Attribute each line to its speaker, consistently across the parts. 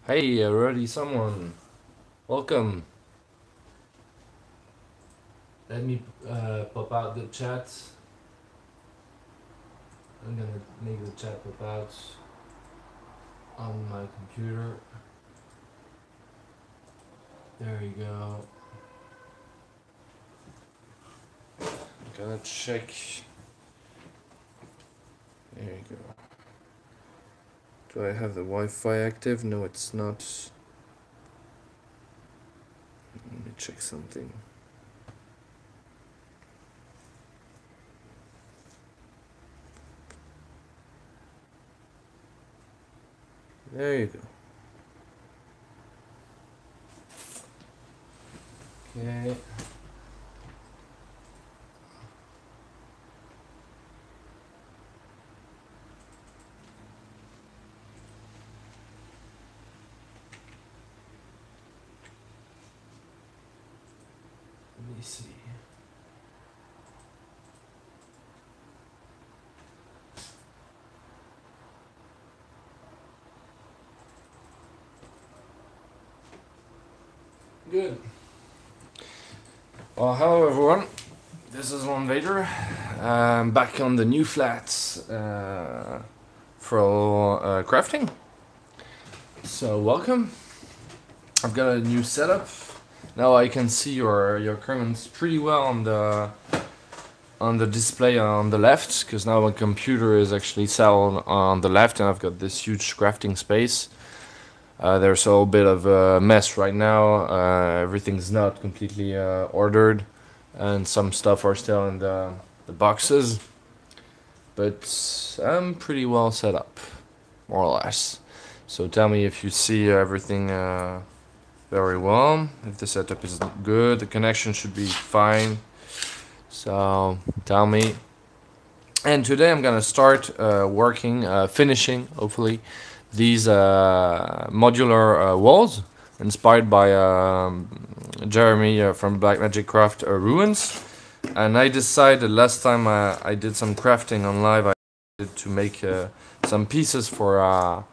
Speaker 1: Hey, already someone. Welcome. Let me pop out the chat. I'm gonna make the chat pop out on my computer. There you go. I'm gonna check. There you go. Do I have the Wi-Fi active? No, it's not. Let me check something. There you go. Okay. Let me see. Good. Well, hello everyone. This is Landvaettr. I'm back on the new flats for crafting. So welcome. I've got a new setup. Now I can see your comments pretty well on the display on the left, because now my computer is actually set on the left, and I've got this huge crafting space. There's a little bit of a mess right now. Everything's not completely ordered, and some stuff are still in the boxes. But I'm pretty well set up, more or less. So tell me if you see everything very well. If the setup is good, the connection should be fine. So tell me. And today I'm gonna start finishing, hopefully, these modular walls inspired by Jeremy from BLackMagicCraft Ruins. And I decided last time I did some crafting on live, I decided to make some pieces for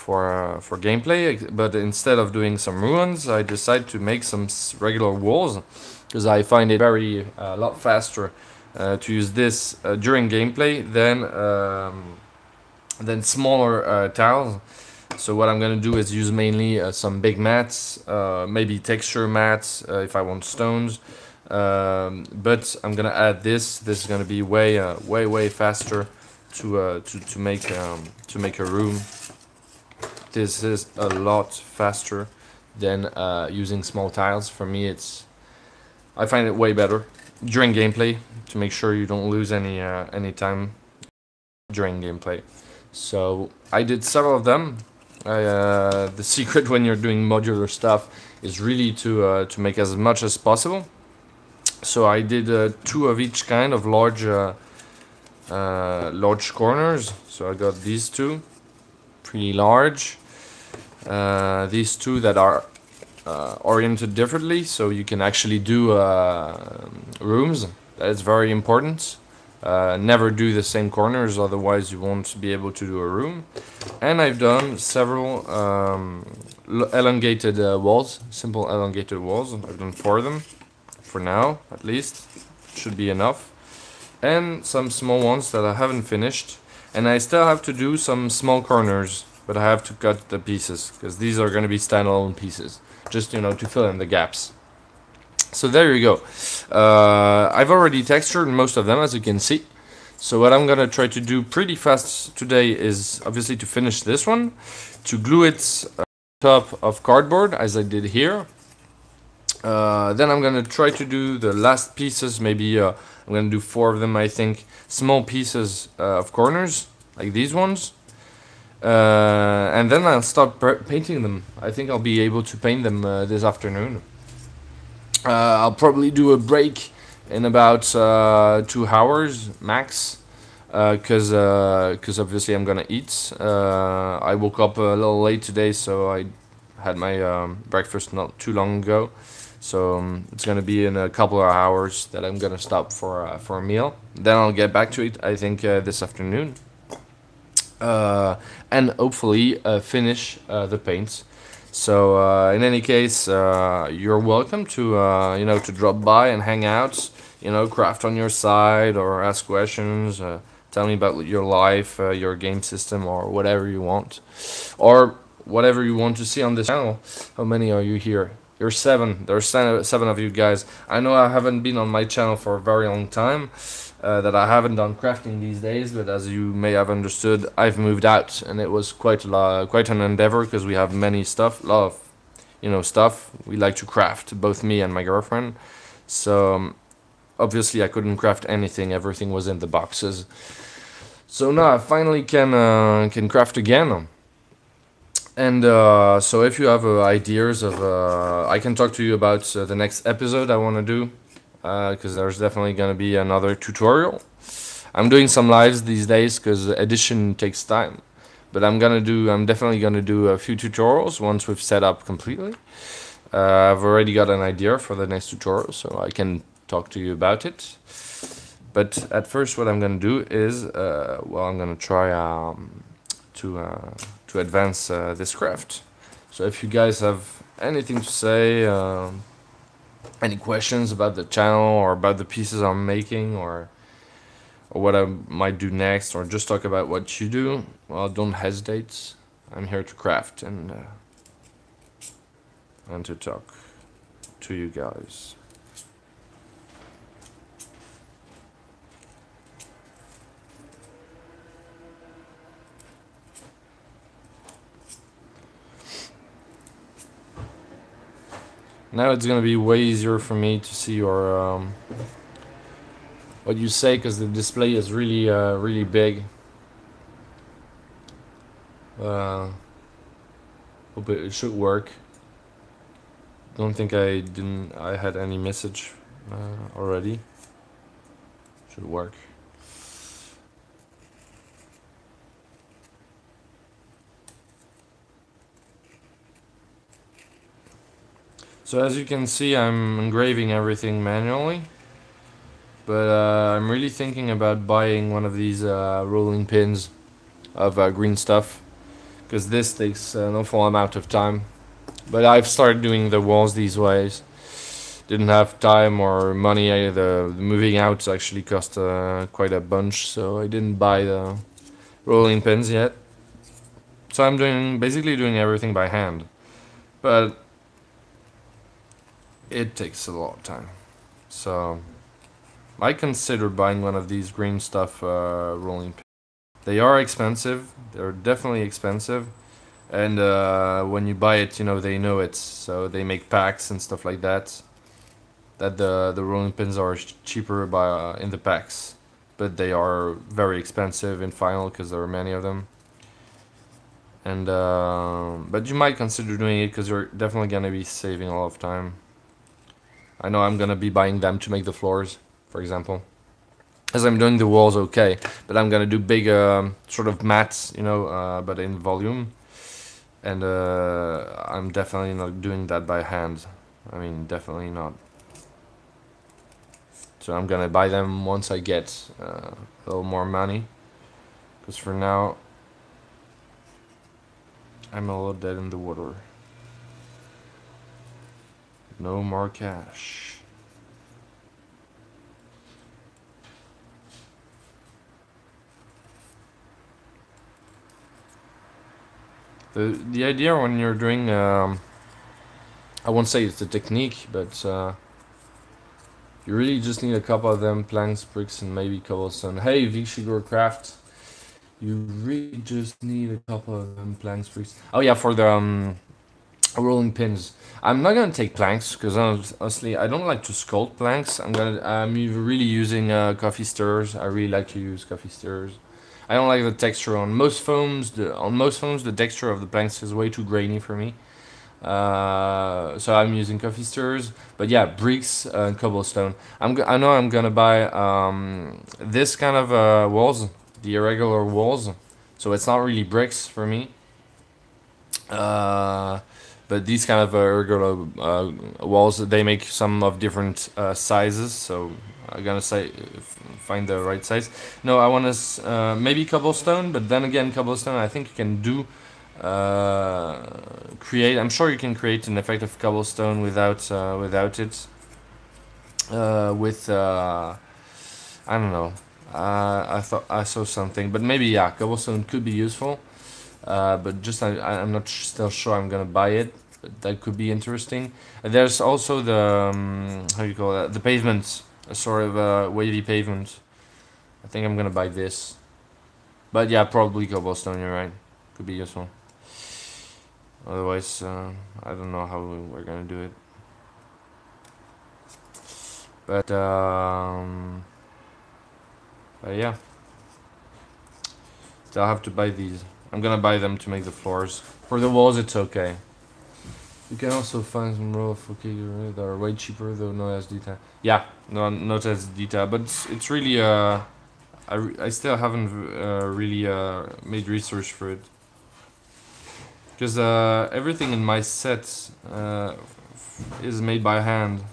Speaker 1: gameplay, but instead of doing some ruins, I decided to make some regular walls, because I find it a lot faster to use this during gameplay than smaller tiles. So what I'm gonna do is use mainly some big mats, maybe texture mats if I want stones. But I'm gonna add this. This is gonna be way faster to make a room. This is a lot faster than using small tiles. For me, I find it way better during gameplay, to make sure you don't lose any time during gameplay. So I did several of them. The secret when you're doing modular stuff is really to make as much as possible. So I did 2 of each kind of large corners. So I got these 2, pretty large. These 2 that are oriented differently, so you can actually do rooms. That is very important. Never do the same corners, otherwise you won't be able to do a room. And I've done several elongated walls, simple elongated walls. I've done 4 of them, for now at least. Should be enough. And some small ones that I haven't finished. And I still have to do some small corners, but I have to cut the pieces, because these are going to be standalone pieces, just to fill in the gaps. So there you go. I've already textured most of them, as you can see. So what I'm gonna try to do pretty fast today is obviously to finish this one, to glue it on top of cardboard, as I did here. Then I'm gonna try to do the last pieces. Maybe I'm gonna do 4 of them, I think. Small pieces of corners, like these ones. And then I'll start painting them. I think I'll be able to paint them this afternoon. I'll probably do a break in about 2 hours max, because obviously I'm gonna eat. I woke up a little late today, so I had my breakfast not too long ago. So it's gonna be in a couple of hours that I'm gonna stop for a meal. Then I'll get back to it, I think, this afternoon. And hopefully finish the paints. So in any case, you're welcome to to drop by and hang out, craft on your side or ask questions. Tell me about your life, your game system, or whatever you want, or whatever you want to see on this channel. How many are you here? You're 7. There's 7 of you guys. I know I haven't been on my channel for a very long time. That I haven't done crafting these days, but as you may have understood, I've moved out, and it was quite an endeavor because we have many stuff, lot of stuff we like to craft, both me and my girlfriend. So obviously I couldn't craft anything; everything was in the boxes. So now I finally can craft again. And so if you have ideas of, I can talk to you about the next episode I want to do. Because there's definitely going to be another tutorial. I'm doing some lives these days because edition takes time, but I'm definitely gonna do a few tutorials once we've set up completely. I've already got an idea for the next tutorial, so I can talk to you about it. But at first, what I'm gonna do is, I'm gonna try to advance this craft. So if you guys have anything to say. Any questions about the channel or about the pieces I'm making or what I might do next, or just talk about what you do, well, don't hesitate. I'm here to craft and to talk to you guys. Now it's gonna be way easier for me to see your what you say, because the display is really big. Hope it should work. Don't think I had any message already. Should work. So as you can see, I'm engraving everything manually, but I'm really thinking about buying one of these rolling pins of green stuff, because this takes an awful amount of time. But I've started doing the walls these ways. Didn't have time or money. The moving out actually cost quite a bunch, so I didn't buy the rolling pins yet. So I'm basically doing everything by hand, but it takes a lot of time. So I consider buying one of these green stuff rolling pins. They are expensive. They're definitely expensive. And when you buy it, they know it. So they make packs and stuff like that. That the rolling pins are cheaper in the packs. But they are very expensive in final because there are many of them. And but you might consider doing it because you're definitely going to be saving a lot of time. I know I'm gonna be buying them to make the floors, for example. As I'm doing the walls, okay, but I'm gonna do big sort of mats, but in volume. And I'm definitely not doing that by hand. I mean, definitely not. So I'm gonna buy them once I get a little more money. Because for now, I'm a little dead in the water. No more cash. The idea when you're doing, I won't say it's a technique, but you really just need a couple of them, planks, bricks, and maybe cobblestone. Hey, BLackMagicCraft, you really just need a couple of them, planks, bricks. Oh yeah, for the rolling pins. I'm not gonna take planks because honestly I don't like to sculpt planks. I'm really using coffee stirrers. I really like to use coffee stirrers. I don't like the texture on most foams. The texture of the planks is way too grainy for me. So I'm using coffee stirrers. But yeah, bricks and cobblestone. I know I'm gonna buy this kind of walls, the irregular walls. So it's not really bricks for me. But these kind of regular walls, they make some of different sizes, so I'm gonna find the right size. No, I want to maybe cobblestone, but then again, cobblestone I think you can do create. I'm sure you can create an effective cobblestone without without it. With I don't know. I thought I saw something, but maybe yeah, cobblestone could be useful. But just I'm not still sure I'm gonna buy it. But that could be interesting. There's also the how you call that? The pavement, a sort of wavy pavement. I think I'm gonna buy this. But yeah, probably cobblestone. You're right. Could be useful. Otherwise, I don't know how we're gonna do it. But yeah, so I'll have to buy these. I'm gonna buy them to make the floors. For the walls, it's okay. You can also find some raw okay that are way cheaper though, not as detailed. Yeah, no, not as detailed, but it's really I still haven't really made research for it. Because everything in my set is made by hand.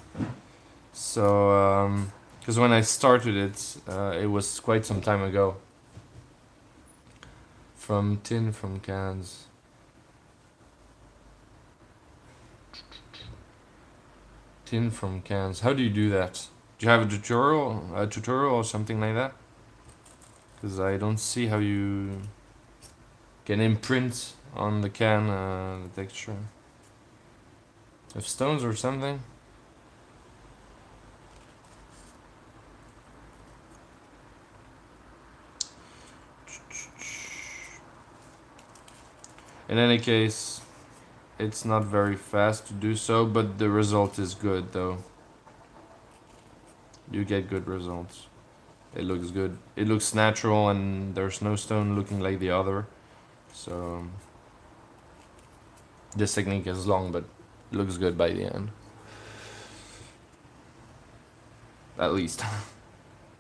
Speaker 1: So, because when I started it, it was quite some time ago. From tin, from cans. Tin from cans. How do you do that? Do you have a tutorial or something like that? Because I don't see how you can imprint on the can the texture. Of stones or something? In any case, it's not very fast to do so, but the result is good though. You get good results. It looks good. It looks natural and there's no stone looking like the other. So this technique is long, but it looks good by the end. At least.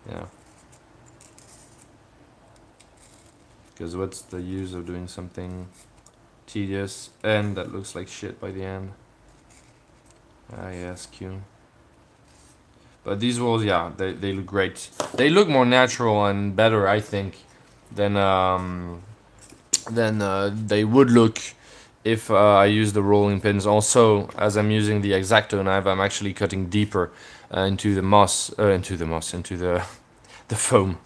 Speaker 1: Yeah. Because what's the use of doing something tedious and that looks like shit by the end? Ah yes, Q. But these walls, yeah, they look great. They look more natural and better, I think, than they would look if I use the rolling pins. Also, as I'm using the X-Acto knife, I'm actually cutting deeper into the into the foam.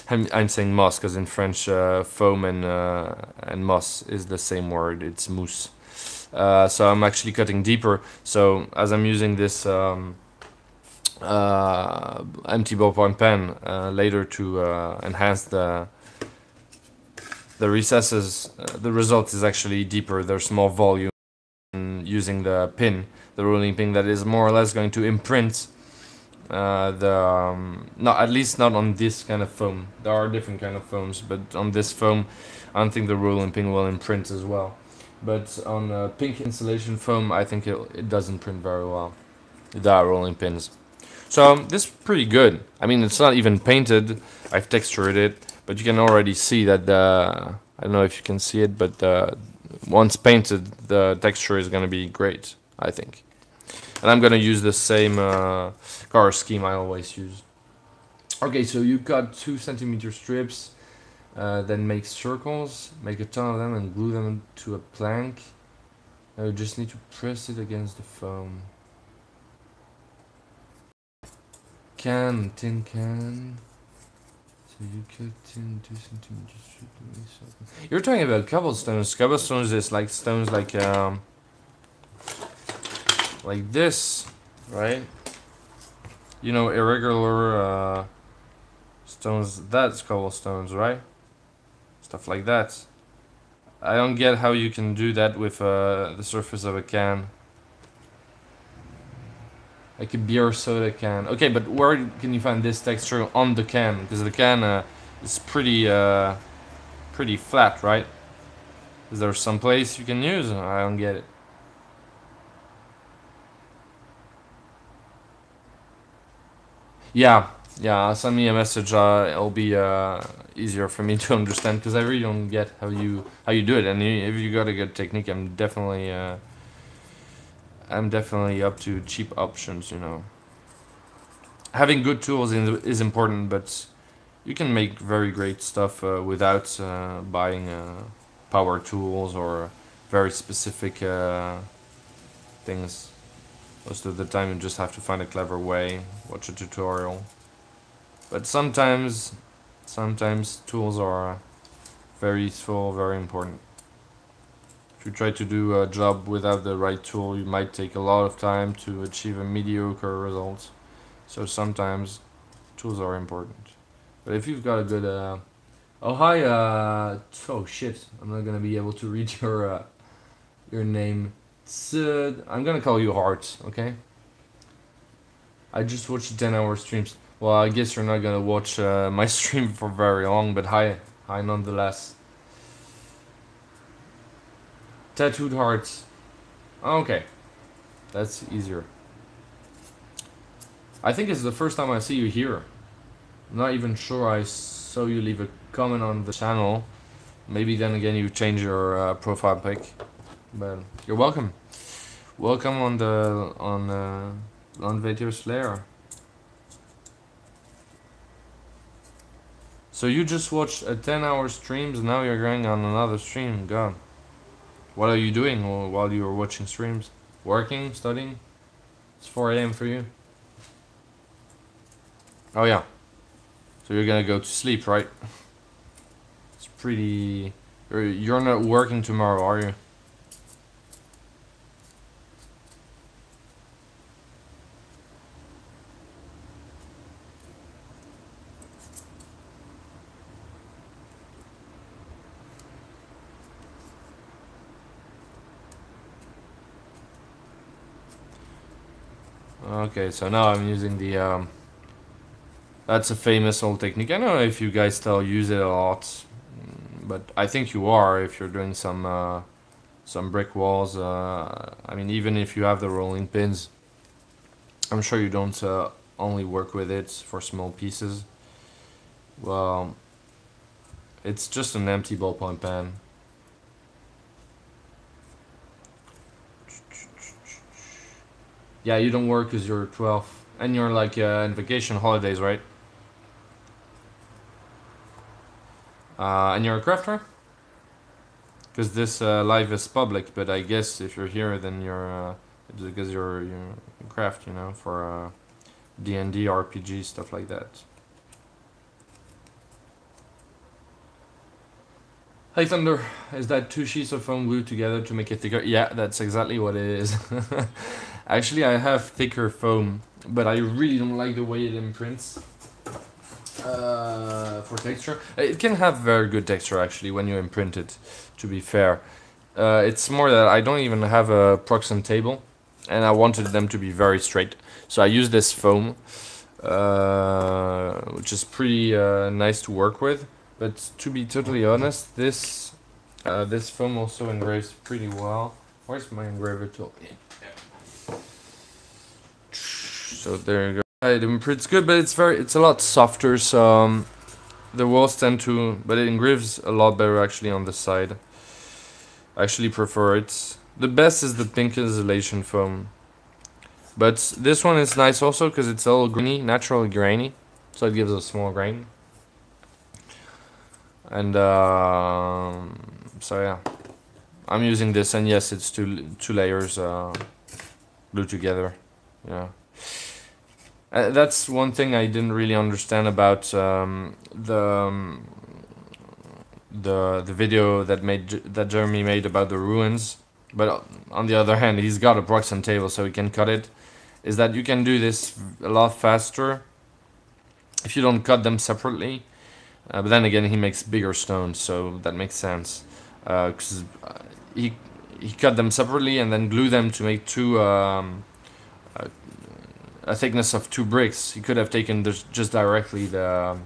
Speaker 1: I'm saying moss because in French, foam and moss is the same word. It's mousse. So I'm actually cutting deeper. So as I'm using this empty ballpoint pen later to enhance the recesses, the result is actually deeper. There's more volume using the pin, the rolling pin, that is more or less going to imprint not at least not on this kind of foam. There are different kind of foams, but on this foam I don't think the rolling pin will imprint as well. But on pink insulation foam, I think it doesn't print very well, the rolling pins. So this is pretty good. I mean, it's not even painted. I've textured it, but you can already see that I don't know if you can see it, but once painted, the texture is gonna be great, I think. And I'm gonna use the same color scheme I always use. Okay, so you cut 2 centimeter strips, then make circles, make a ton of them, and glue them to a plank. Now you just need to press it against the foam. Tin can. So you cut tin 2 centimeters. You're talking about cobblestones. Cobblestones is like stones like this, right? You know, irregular stones. That's cobblestones, right? Stuff like that. I don't get how you can do that with the surface of a can. Like a beer soda can. Okay, but where can you find this texture on the can? Because the can is pretty flat, right? Is there some place you can use? I don't get it. Yeah, send me a message. It'll be easier for me to understand, because I really don't get how you do it. And if you got a good technique, I'm definitely up to cheap options, you know. Having good tools is important, but you can make very great stuff without buying power tools or very specific things. Most of the time you just have to find a clever way, watch a tutorial. But sometimes tools are very useful, very important. If you try to do a job without the right tool, you might take a lot of time to achieve a mediocre result. So sometimes tools are important. But if you've got a good oh hi oh shit, I'm not gonna be able to read your name. I'm gonna call you Heart, okay? I just watched 10-hour streams. Well, I guess you're not gonna watch my stream for very long, but hi nonetheless. Tattooed hearts. Okay, that's easier. I think it's the first time I see you here. I'm not even sure I saw you leave a comment on the channel. Maybe then again you change your profile pic. But you're welcome. Welcome on Landvaettr's lair. So you just watched a 10-hour streams and now you're going on another stream. God. What are you doing while you were watching streams? Working? Studying? It's 4 AM for you? Oh yeah. So you're gonna go to sleep, right? It's pretty... You're not working tomorrow, are you? Okay, so now I'm using the that's a famous old technique. I don't know if you guys still use it a lot, but I think you are if you're doing some brick walls. I mean, even if you have the rolling pins, I'm sure you don't only work with it for small pieces. Well, it's just an empty ballpoint pen. Yeah, you don't work because you're 12 and you're like in vacation holidays, right? And you're a crafter? Because this live is public, but I guess if you're here, then you're it's because you're craft, you know, for D&D, RPG, stuff like that. Hey Thunder, is that 2 sheets of foam glued together to make it thicker? Yeah, that's exactly what it is. Actually, I have thicker foam, but I really don't like the way it imprints. For texture, it can have very good texture actually when you imprint it, to be fair. It's more that I don't even have a proxen table and I wanted them to be very straight, so I use this foam, which is pretty nice to work with. But to be totally honest, this foam also engraves pretty well. Where's my engraver tool? Yeah. So there you go. It imprints good, but it's a lot softer, so the walls tend to, but it engraves a lot better actually on the side. I actually prefer it. The best is the pink insulation foam, but this one is nice also because it's all grainy, naturally grainy, so it gives a small grain. And so yeah, I'm using this, and yes, it's two layers glued together. Yeah. That's one thing I didn't really understand about the video that Jeremy made about the ruins. But on the other hand, he's got a proxen table, so he can cut it. Is that you can do this a lot faster if you don't cut them separately. But then again, he makes bigger stones, so that makes sense. Because he cut them separately and then glue them to make two. A thickness of 2 bricks. He could have taken just directly the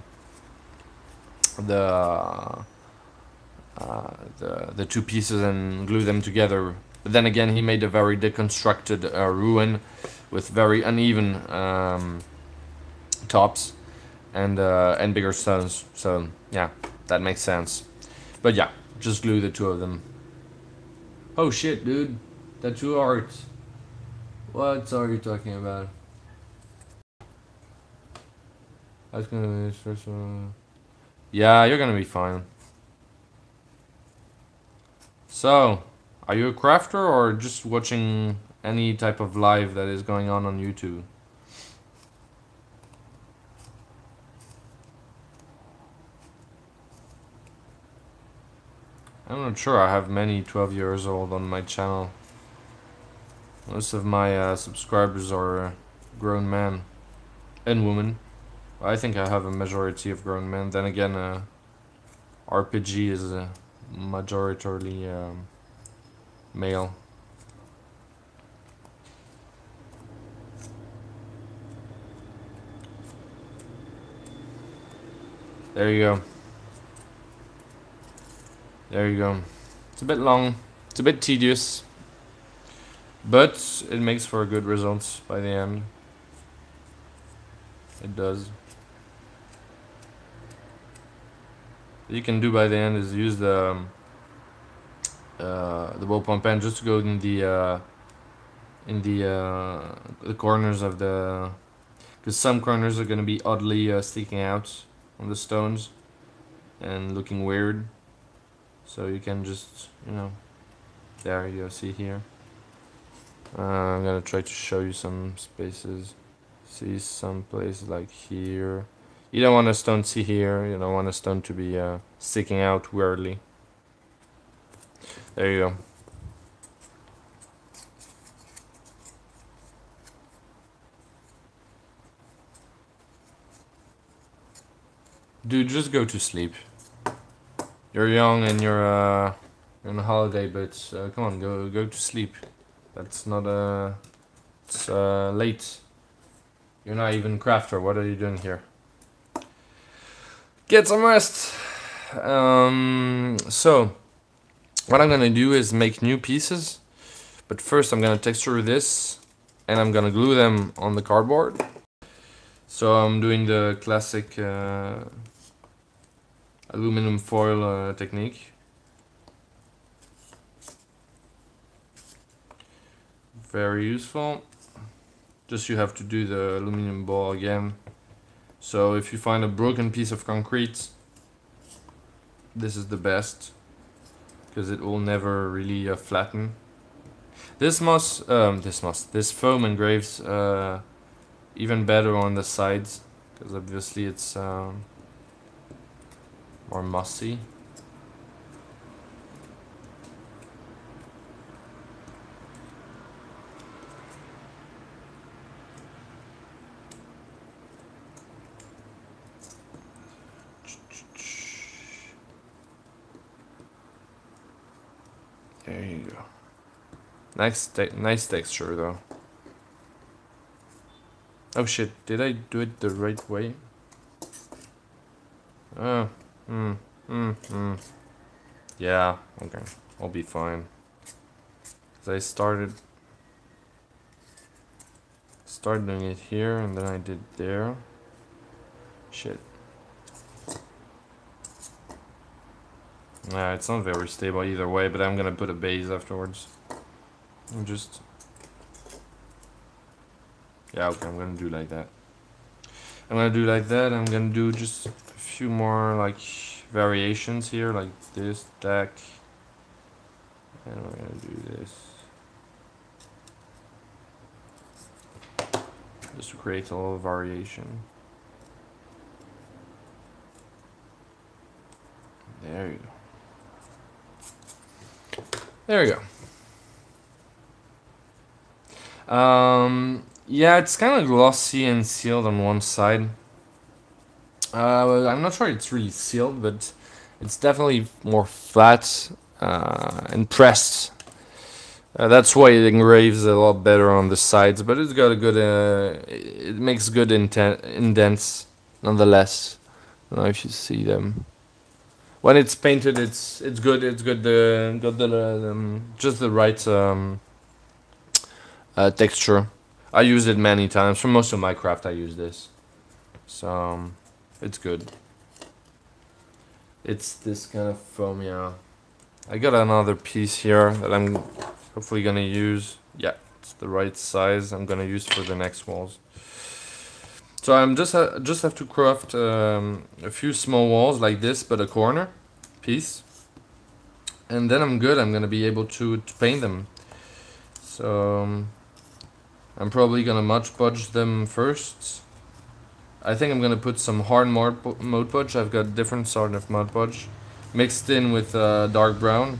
Speaker 1: 2 pieces and glue them together. But then again, he made a very deconstructed ruin with very uneven tops and bigger stones. So yeah, that makes sense. But yeah, just glue the 2 of them. Oh shit, dude, tattoo art. What are you talking about? I was gonna be this first one. Yeah, you're gonna be fine. So, are you a crafter or just watching any type of live that is going on YouTube? I'm not sure. I have many 12 years old on my channel. Most of my subscribers are grown men and women. I think I have a majority of grown men. Then again, RPG is majoritarily male. There you go. There you go. It's a bit long. It's a bit tedious. But it makes for good results by the end. It does. What you can do by the end is use the ballpoint pen just to go in the corners of the, because some corners are gonna be oddly sticking out on the stones and looking weird. So you can just, you know, there you go, see here. I'm gonna try to show you some spaces. See some places like here. You don't want a stone to see here. You don't want a stone to be sticking out weirdly. There you go. Dude, just go to sleep. You're young and you're on a holiday, but come on, go to sleep. That's not it's late. You're not even crafter. What are you doing here? Get some rest. So what I'm gonna do is make new pieces, but first I'm gonna texture this and I'm gonna glue them on the cardboard. So I'm doing the classic aluminum foil technique. Very useful. Just you have to do the aluminum ball again. So if you find a broken piece of concrete, this is the best, because it will never really flatten. This foam engraves even better on the sides, because obviously it's more mossy. There you go. Nice texture though. Oh shit, did I do it the right way? Yeah, okay, I'll be fine. Cause I started doing it here and then I did there. Shit. It's not very stable either way, but I'm gonna put a base afterwards. I'm just... Yeah, okay, I'm gonna do like that. I'm gonna do just a few more, like, variations here, like this deck. And we're gonna do this. Just to create a little variation. There you go. There we go. Yeah, it's kind of glossy and sealed on one side. I'm not sure it's really sealed, but it's definitely more flat and pressed. That's why it engraves a lot better on the sides, but it's got a good, it makes good indents nonetheless. I don't know if you see them. When it's painted, it's good. It's good. Got the just the right texture. I use it many times. For most of my craft, I use this, so it's good. It's this kind of foam, yeah. I got another piece here that I'm hopefully gonna use. Yeah, it's the right size. I'm gonna use for the next walls. So I'm just have to craft a few small walls like this, but a corner piece. and then I'm good. I'm gonna be able to paint them. So I'm probably gonna Mod Podge them first. I think I'm gonna put some hard Mod Podge. I've got different sort of Mod Podge mixed in with dark brown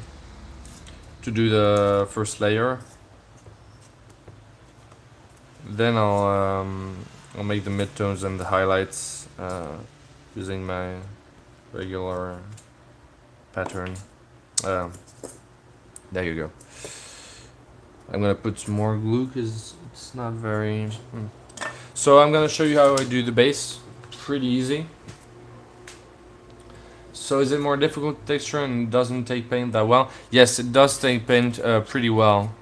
Speaker 1: to do the first layer. Then I'll make the midtones and the highlights using my regular pattern. There you go. I'm gonna put some more glue because it's not very... So I'm gonna show you how I do the base. Pretty easy. So is it more difficult texture and doesn't take paint that well? Yes, it does take paint pretty well.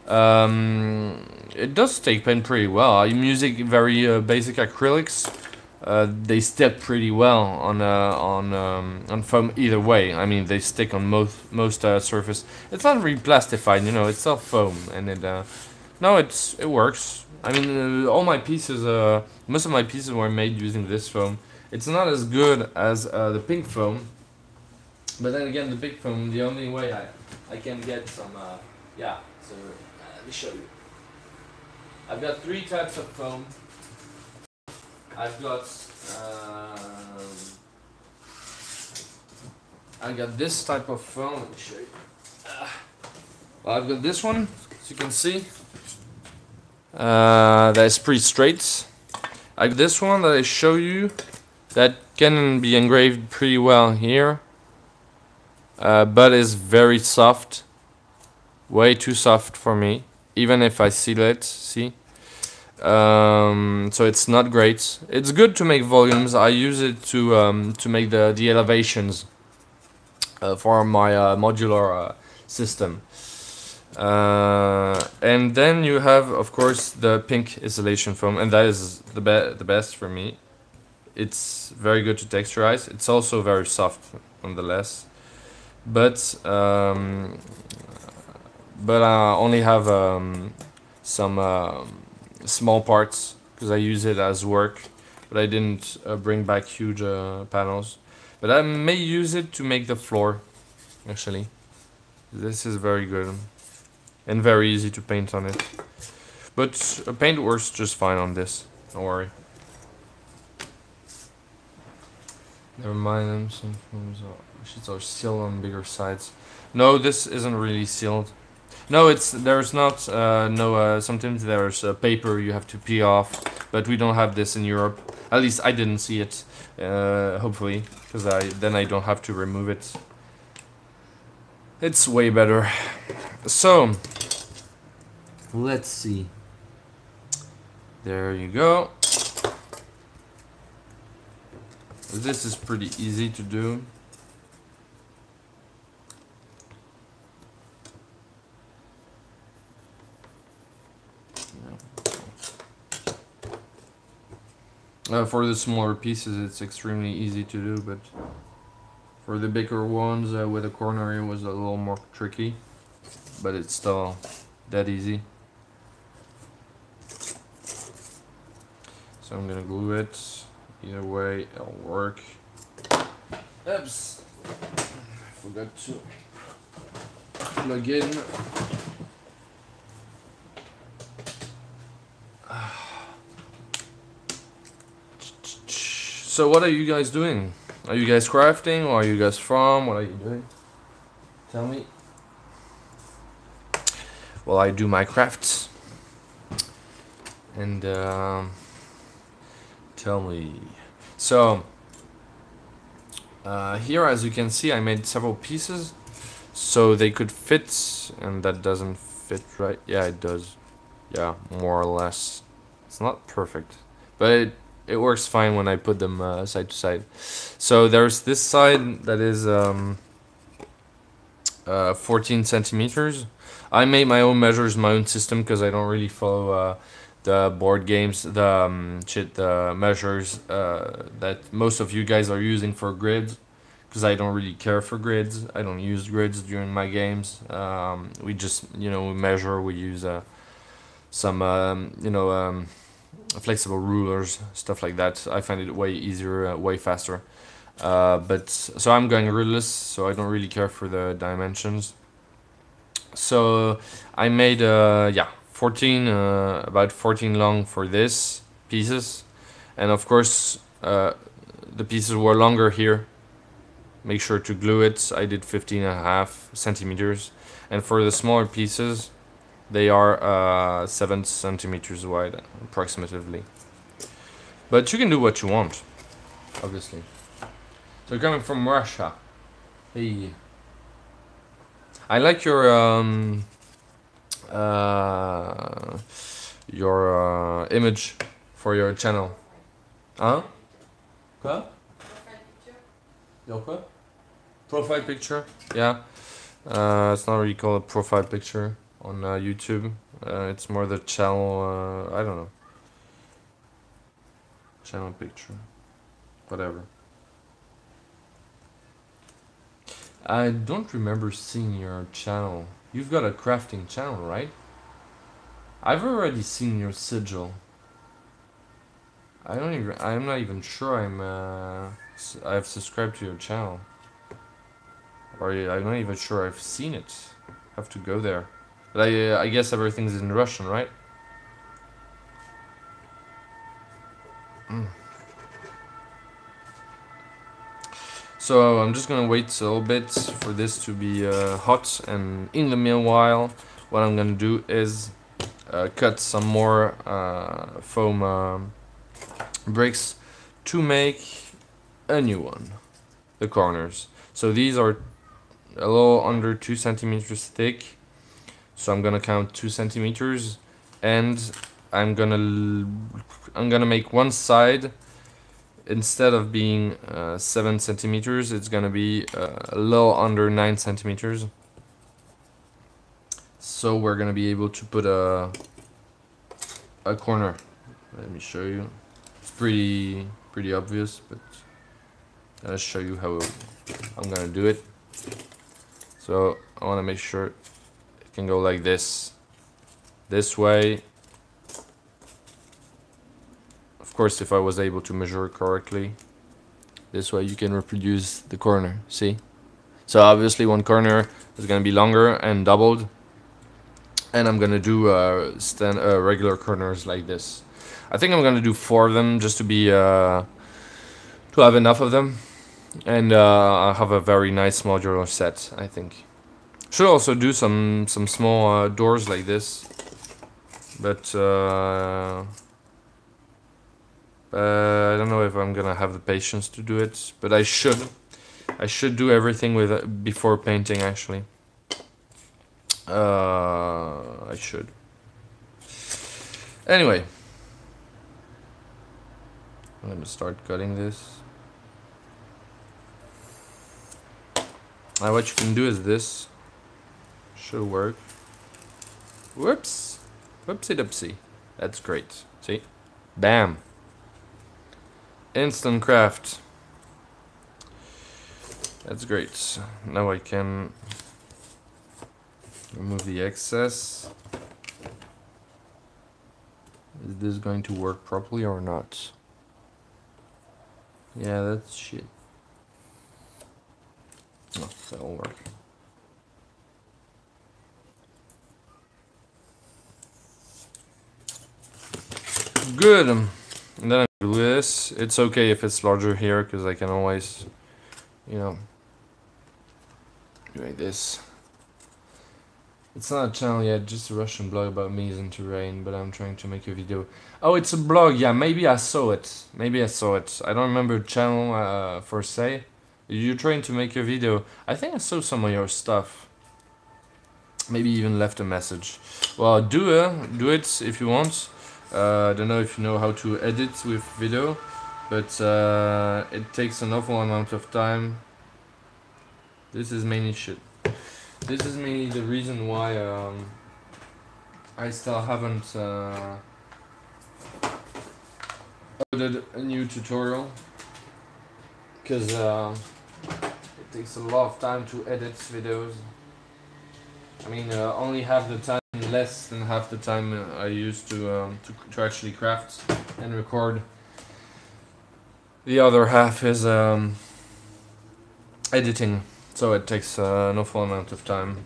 Speaker 1: It does take paint pretty well. I'm using very basic acrylics. They stick pretty well on foam either way. I mean, they stick on most surface. It's not really plastified, you know. It's all foam, and it works. I mean, all my pieces, most of my pieces were made using this foam. It's not as good as the pink foam, but then again, the pink foam, the only way I can get some, yeah. So let me show you. I've got 3 types of foam. I've got this type of foam. Let me show you. Well, I've got this one, as you can see. That is pretty straight. I got this one that I show you that can be engraved pretty well here, but is very soft, way too soft for me, even if I seal it. See, so it's not great. It's good to make volumes. I use it to make the elevations for my modular system. And then you have, of course, the pink insulation foam, and that is the best for me. It's very good to texturize. It's also very soft, nonetheless. But I only have some small parts because I use it as work, but I didn't bring back huge panels. But I may use it to make the floor, actually. This is very good and very easy to paint on it. But paint works just fine on this, don't worry. Never mind them, some sheets are sealed on bigger sides. No, this isn't really sealed. No, there's not, sometimes there's paper you have to peel off, but we don't have this in Europe. At least I didn't see it, hopefully, because then I don't have to remove it. It's way better. So, let's see. There you go. This is pretty easy to do. For the smaller pieces, it's extremely easy to do, but for the bigger ones with a corner, it was a little more tricky. But it's still that easy. So I'm gonna glue it. Either way, it'll work. Oops! I forgot to plug in. So what are you guys doing? Are you guys crafting, or are you guys from? What are you doing? Tell me. Well, I do my crafts. And tell me. So here, as you can see, I made several pieces so they could fit, and that doesn't fit right. Yeah, it does. Yeah, more or less. It's not perfect, but it works fine when I put them side to side. So there's this side that is 14 centimeters. I made my own measures, my own system, because I don't really follow the board games, the measures that most of you guys are using for grids, because I don't really care for grids. I don't use grids during my games. We just, we measure, we use some, flexible rulers, stuff like that. I find it way easier, way faster. But so I'm going rootless, so I don't really care for the dimensions. So I made 14 about 14 long for this pieces, and of course the pieces were longer here. Make sure to glue it. I did 15.5 centimeters, and for the smaller pieces they are 7 centimeters wide approximately. But you can do what you want, obviously. So coming from Russia, hey, I like your image for your channel. Huh? Quoi? Your quoi? Profile picture? Yeah. It's not really called a profile picture on YouTube. It's more the channel. I don't know. Channel picture. Whatever. I don't remember seeing your channel. You've got a crafting channel, right? I've already seen your sigil. I'm not even sure I've subscribed to your channel. Or I'm not even sure I've seen it. I have to go there. But I guess everything's in Russian, right? So I'm just gonna wait a little bit for this to be hot, and in the meanwhile, what I'm gonna do is cut some more foam bricks to make a new one, the corners. So these are a little under 2 centimeters thick, so I'm gonna count 2 centimeters, and I'm gonna make one side. Instead of being 7 centimeters, it's gonna be a little under 9 centimeters. So we're gonna be able to put a corner. Let me show you. It's pretty obvious, but I'll show you how I'm gonna do it. So I want to make sure it can go like this way. Of course, if I was able to measure correctly, this way you can reproduce the corner, see? So obviously one corner is going to be longer and doubled, and I'm going to do regular corners like this. I think I'm going to do 4 of them just to be to have enough of them, and I'll have a very nice modular set, I think. Should also do some small doors like this, but I don't know if I'm gonna have the patience to do it, but I should do everything with before painting, actually. I should. Anyway, I'm gonna start cutting this. Now what you can do is this. Should work. Whoops. Whoopsie doopsie. That's great. See? Bam. Instant craft. That's great. Now I can remove the excess. Is this going to work properly or not? Yeah, that's shit. Oh, that'll work. Good. And then I do this. It's okay if it's larger here, because I can always, you know, do like this. It's not a channel yet, just a Russian blog about maze and terrain, but I'm trying to make a video. Oh, it's a blog. Yeah, maybe I saw it. Maybe I saw it. I don't remember the channel for say. You're trying to make a video. I think I saw some of your stuff. Maybe even left a message. Well, do it if you want. I don't know if you know how to edit with video, but it takes an awful amount of time. This is mainly shit. This is mainly the reason why I still haven't uploaded a new tutorial, because it takes a lot of time to edit videos. I mean, only half the time, less than half the time I used to actually craft and record. The other half is editing, so it takes an awful amount of time.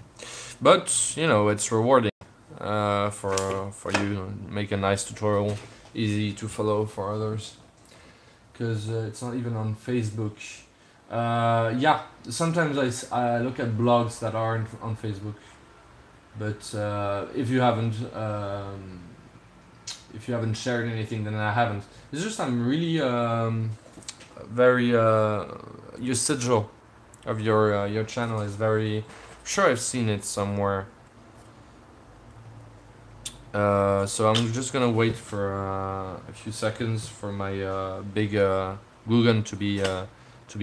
Speaker 1: But you know, it's rewarding for you. Make a nice tutorial, easy to follow for others, because it's not even on Facebook. Yeah, sometimes I look at blogs that aren't on Facebook, but if you haven't shared anything, then I haven't. It's just I'm really very usage of your channel is very. Sure, I've seen it somewhere. So I'm just gonna wait for a few seconds for my big glue gun to be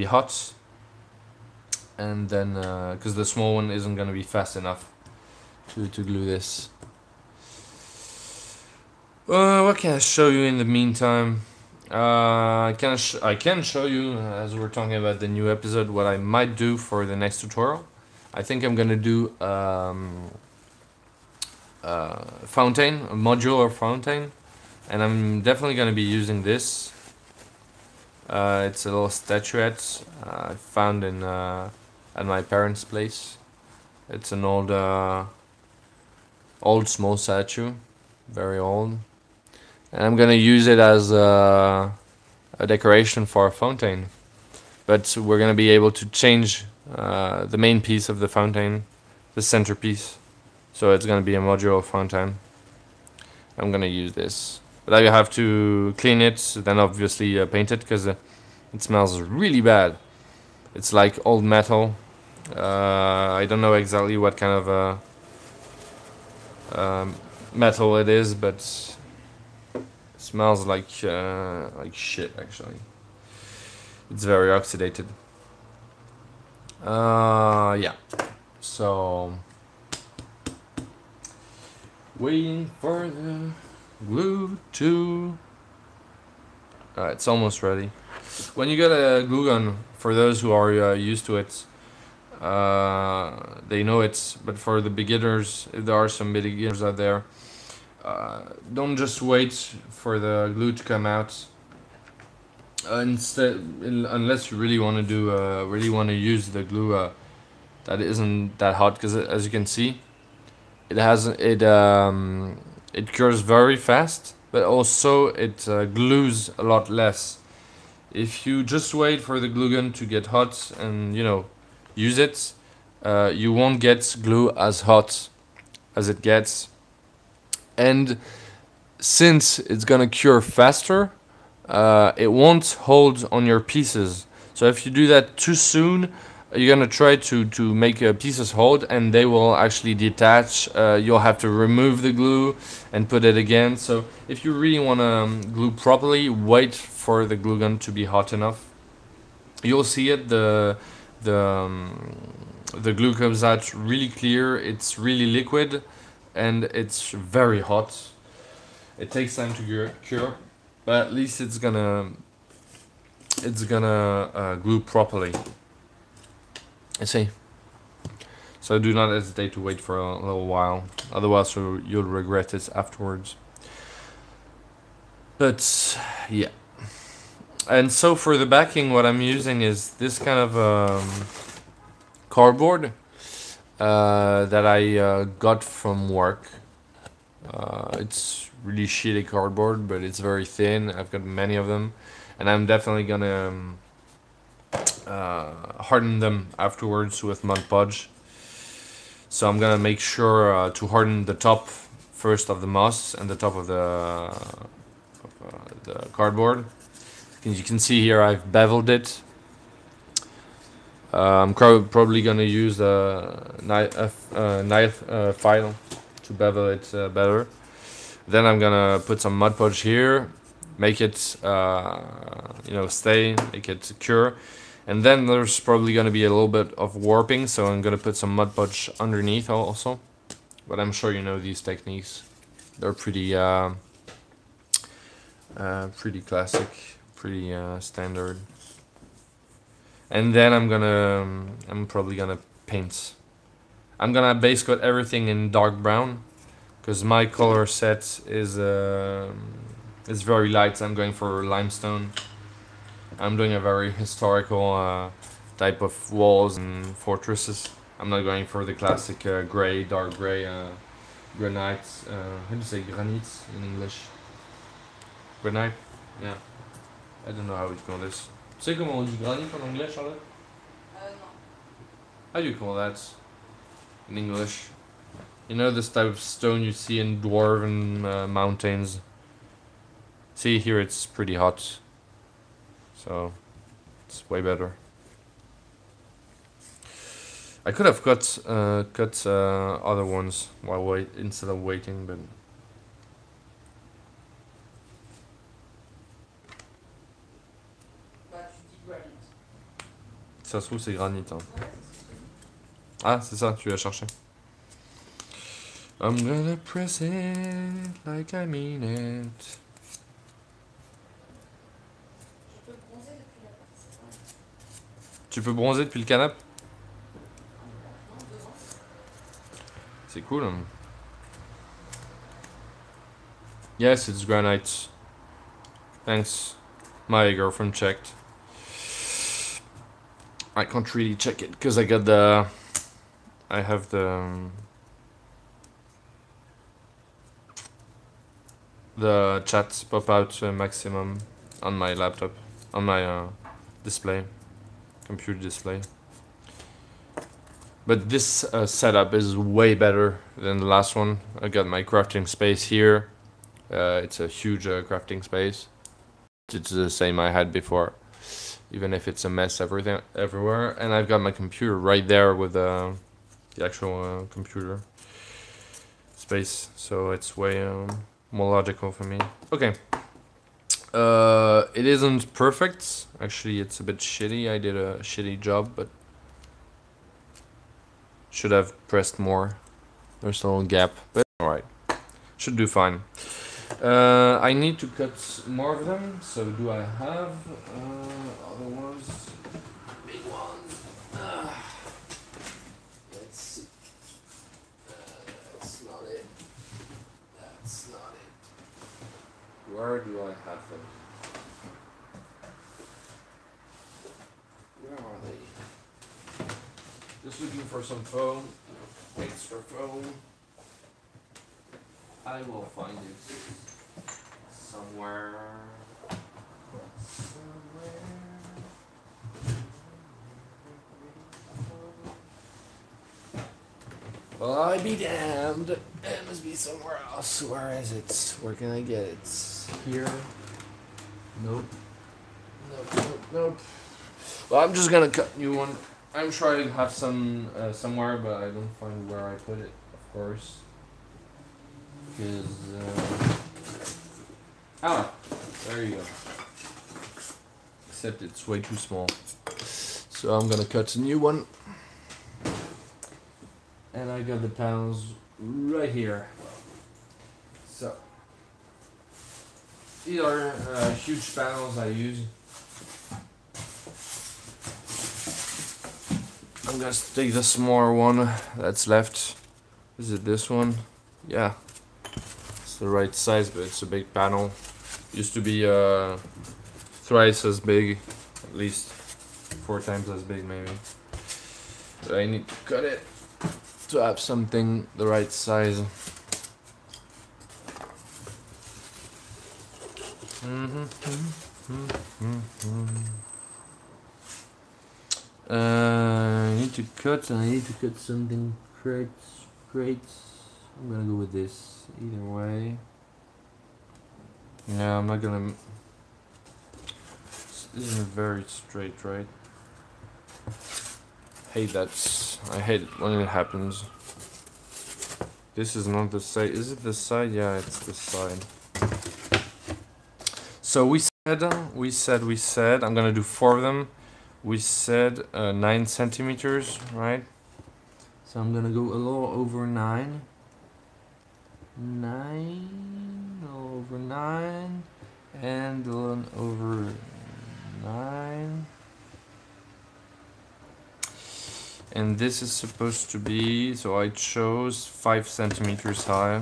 Speaker 1: hot, and then because the small one isn't gonna be fast enough to glue this. What can I show you in the meantime? I can show you, as we're talking about the new episode, what I might do for the next tutorial. I think I'm gonna do fountain, a modular fountain, and I'm definitely gonna be using this. It's a little statuette I found in at my parents' place. It's an old small statue, very old, and I'm gonna use it as a decoration for a fountain. But we're gonna be able to change the main piece of the fountain, the centerpiece. So it's gonna be a modular fountain. I'm gonna use this, but I have to clean it, then obviously paint it, because it smells really bad. It's like old metal. I don't know exactly what kind of metal it is, but it smells like shit. Actually, it's very oxidated. Yeah. So waiting for the glue to. It's almost ready. When you get a glue gun, for those who are used to it, they know it. But for the beginners, if there are some beginners out there, don't just wait for the glue to come out. Unless you really want to do, really want to use the glue that isn't that hot, because as you can see, it cures very fast, but also it glues a lot less. If you just wait for the glue gun to get hot and use it, you won't get glue as hot as it gets, and since it's gonna cure faster, it won't hold on your pieces. So if you do that too soon, you're gonna try to make pieces hold, and they will actually detach. You'll have to remove the glue and put it again. So if you really want to glue properly, wait for the glue gun to be hot enough. You'll see it. The glue comes out really clear. It's really liquid, and it's very hot. It takes time to cure, but at least it's gonna glue properly. I see. So do not hesitate to wait for a little while, otherwise you'll regret it afterwards. But yeah. And so for the backing, what I'm using is this kind of cardboard that I got from work. It's really shitty cardboard, but it's very thin. I've got many of them, and I'm definitely gonna harden them afterwards with Mod Podge. So I'm gonna make sure to harden the top first of the moss and the top of the cardboard. As you can see here, I've beveled it. I'm probably gonna use a knife file to bevel it better. Then I'm gonna put some Mod Podge here, make it stay, make it secure. And then there's probably going to be a little bit of warping, so I'm going to put some Mod Podge underneath also. But I'm sure you know these techniques. They're pretty classic, pretty standard. And then I'm probably gonna paint. I'm gonna base coat everything in dark brown, because my color set is very light. I'm going for limestone. I'm doing a very historical type of walls and fortresses. I'm not going for the classic gray, dark gray granite. How do you say granite in English? Granite? Yeah. I don't know how we call this. Tu sais comment on dit granite en anglais, Charlotte?
Speaker 2: Non.
Speaker 1: How do you call that in English? You know this type of stone you see in dwarven mountains? See, here it's pretty hot. So, it's way better. I could have cut other ones while instead of waiting, but...
Speaker 2: Bah, tu dis granite.
Speaker 1: Ça se trouve, c'est granit. Hein. Ah, c'est ça, tu l'as cherché. I'm gonna press it like I mean it.
Speaker 2: Je peux bronzer depuis la partie.
Speaker 1: Tu peux bronzer depuis le canapé?
Speaker 2: Non, devant.
Speaker 1: C'est cool. Hein? Yes, it's granite. Thanks. My girlfriend checked. I can't really check it because I got the... I have the chat pop out maximum on my laptop, on my display, computer display. But this setup is way better than the last one. I got my crafting space here. It's a huge crafting space. It's the same I had before, even if it's a mess everywhere. And I've got my computer right there with the actual computer space, so it's way more logical for me. Okay. It isn't perfect. Actually, it's a bit shitty. I did a shitty job, but should have pressed more. There's a little gap, but alright. Should do fine. I need to cut more of them, so do I have other ones? Big ones. Let's see. That's not it. That's not it. Where do I have them? Where are they? Just looking for some foam. Extra foam. I will find it somewhere. Well, I be damned. It must be somewhere else. Where is it? Where can I get it? Here? Nope. Nope. Well, I'm just gonna cut a new one. I'm trying to have some somewhere, but I don't find where I put it, of course. Because, there you go. Except it's way too small. So I'm gonna cut a new one. And I got the panels right here. So, these are huge panels I use. I'm gonna take the smaller one that's left. Is it this one? Yeah. It's the right size, but it's a big panel. Used to be thrice as big, at least 4 times as big maybe. But I need to cut it to have something the right size. I need to cut something great. I'm gonna go with this either way. Yeah, I'm not gonna. This isn't very straight, right? Hate that. I hate it when it happens. This is not the side. Is it the side? Yeah, it's the side. So we said. I'm gonna do 4 of them. We said 9 centimeters, right? So I'm gonna go a little over 9. 9 over 9 and a little over 9. And this is supposed to be, so I chose 5 centimeters high.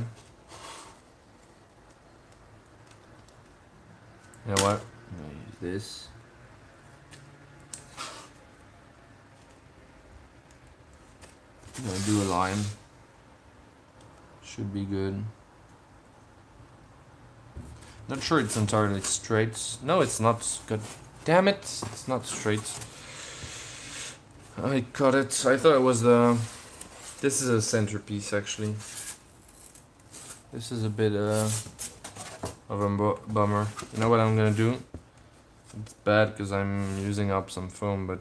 Speaker 1: You know what? I'm gonna use this. I'm gonna do a line. Should be good. Not sure it's entirely straight. No, it's not good. Damn it, it's not straight. I cut it. I thought it was the... This is a centerpiece actually. This is a bit of a bummer. You know what I'm gonna do? It's bad because I'm using up some foam, but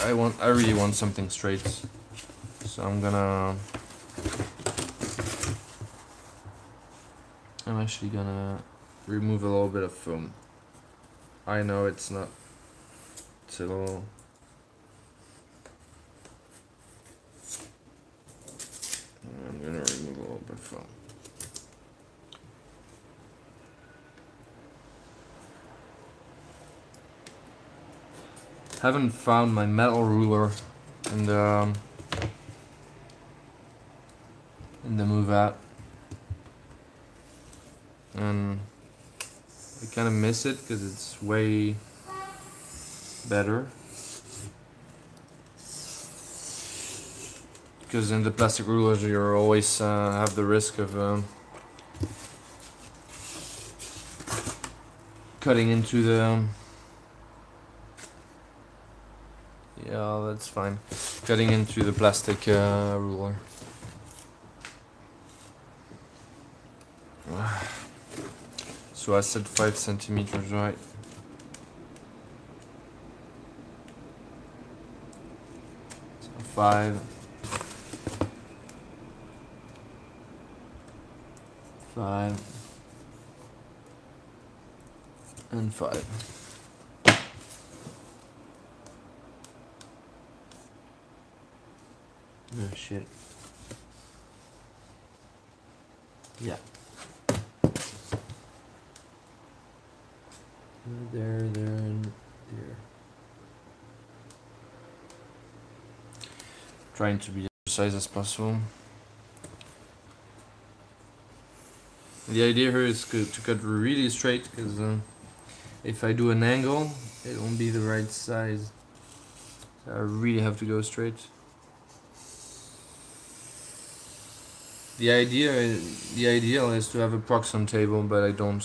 Speaker 1: I really want something straight. So I'm actually gonna remove a little bit of foam. I know it's not, it's a little... I'm gonna remove a little bit of foam. Haven't found my metal ruler in the move out, and I kind of miss it because it's way better. Because in the plastic rulers you always have the risk of cutting into the... Yeah, that's fine. Cutting into the plastic ruler. So I said 5 centimeters, right? So 5. 5. And 5. Oh shit. Yeah. There, and there. Trying to be as precise as possible. The idea here is to cut really straight, because if I do an angle, it won't be the right size. So I really have to go straight. The ideal is to have a proxon table, but I don't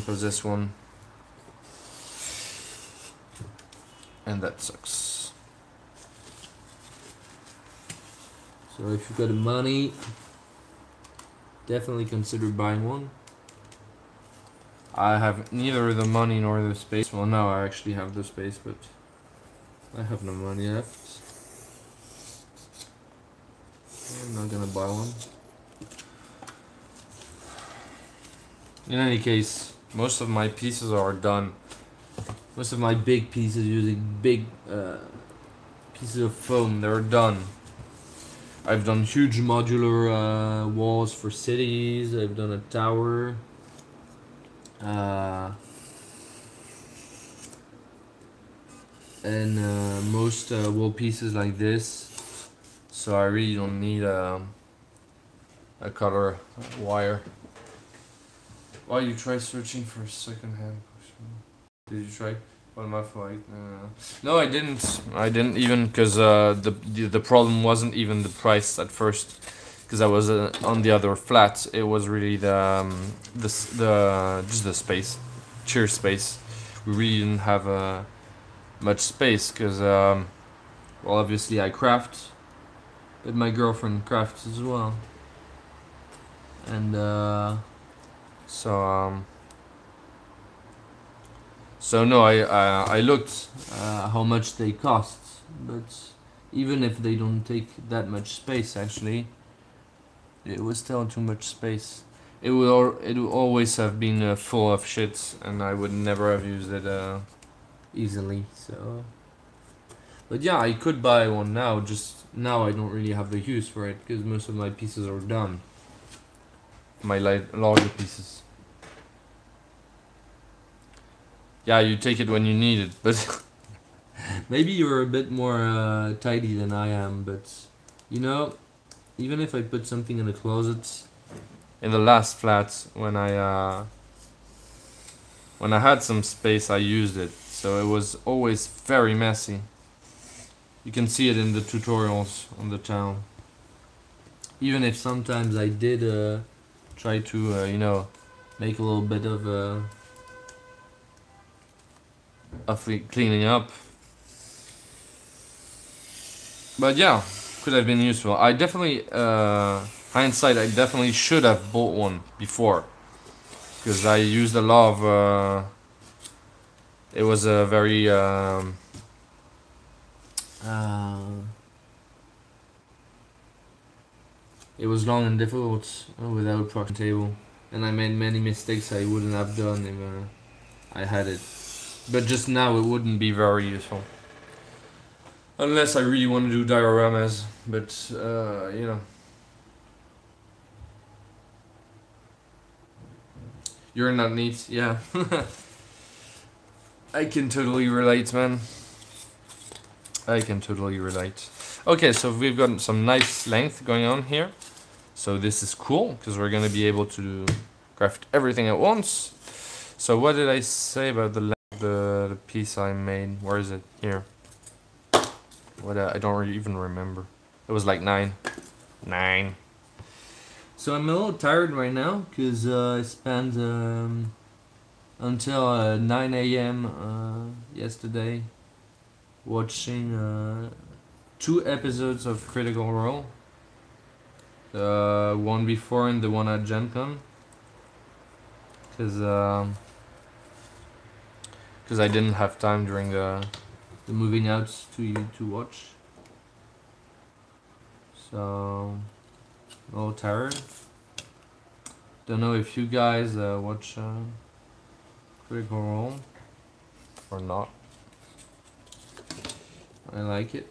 Speaker 1: possess one, and that sucks. So if you've got the money, definitely consider buying one. I have neither the money nor the space. Well, now I actually have the space, but I have no money left. I'm not gonna buy one. In any case, most of my pieces are done. Most of my big pieces using big pieces of foam, they're done. I've done huge modular walls for cities. I've done a tower. And most wall pieces like this. So I really don't need a color wire. Why you try searching for second-hand? Did you try? What am I for? No, I didn't. I didn't even, because the problem wasn't even the price at first, because I was on the other flat. It was really just the space, sheer space. We really didn't have much space, because well, obviously I craft, but my girlfriend crafts as well, and so no, I looked how much they cost, but even if they don't take that much space, actually, it was still too much space. It would always have been full of shit, and I would never have used it easily. So, but yeah, I could buy one now. Just now, I don't really have the use for it because most of my pieces are done. My larger pieces. Yeah, you take it when you need it, but maybe you're a bit more tidy than I am. But you know, even if I put something in the closet, in the last flat when I had some space, I used it. so it was always very messy. You can see it in the tutorials on the channel. Even if sometimes I did try to, you know, make a little bit of cleaning up. But yeah, could have been useful. I definitely, hindsight, I definitely should have bought one before. Because I used a lot of, it was a very, it was long and difficult without a proxy table. And I made many mistakes I wouldn't have done if I had it. But just now it wouldn't be very useful. Unless I really want to do dioramas, but you know. You're not neat, yeah. I can totally relate, man. I can totally relate. Okay, so we've got some nice length going on here. So this is cool, because we're going to be able to craft everything at once. So what did I say about the piece I made? Where is it? Here. What I don't really even remember. It was like 9. 9. So I'm a little tired right now because I spent until 9 a.m. Yesterday watching 2 episodes of Critical Role. The one before and the one at Gen Con. Because I didn't have time during the moving out to watch. So a little tired. Don't know if you guys watch Critical Role or not. I like it.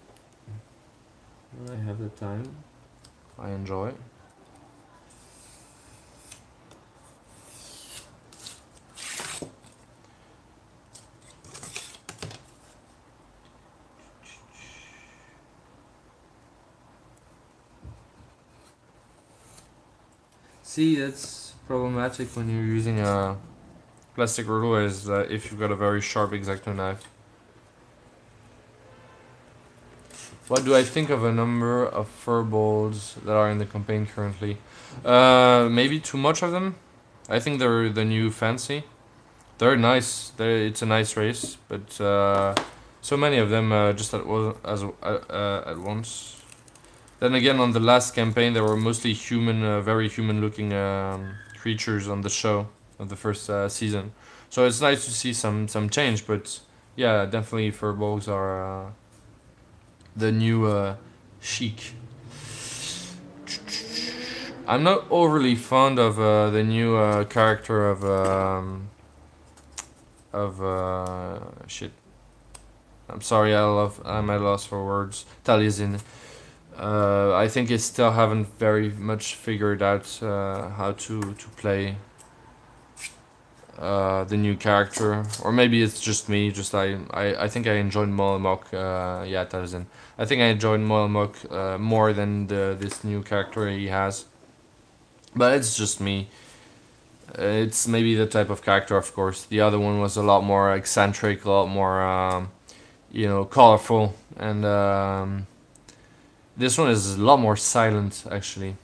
Speaker 1: When I have the time, I enjoy it. See, that's problematic when you're using a plastic ruler, is if you've got a very sharp X-Acto knife. What do I think of a number of furballs that are in the campaign currently? Maybe too much of them. I think they're the new fancy. They're nice. It's a nice race, but so many of them just at once. Then again, on the last campaign, there were mostly human, very human-looking creatures on the show of the first season. So it's nice to see some change, but yeah, definitely furballs are the new chic. I'm not overly fond of the new character of shit. I'm sorry, I'm at a loss for words. Taliesin. I think I still haven't very much figured out how to play the new character, or maybe it's just me. I think I enjoyed Molamok. Yeah, Taliesin. I think I enjoyed Molamok more than this new character he has. But it's just me. It's maybe the type of character, of course. The other one was a lot more eccentric, a lot more, you know, colorful, and this one is a lot more silent, actually.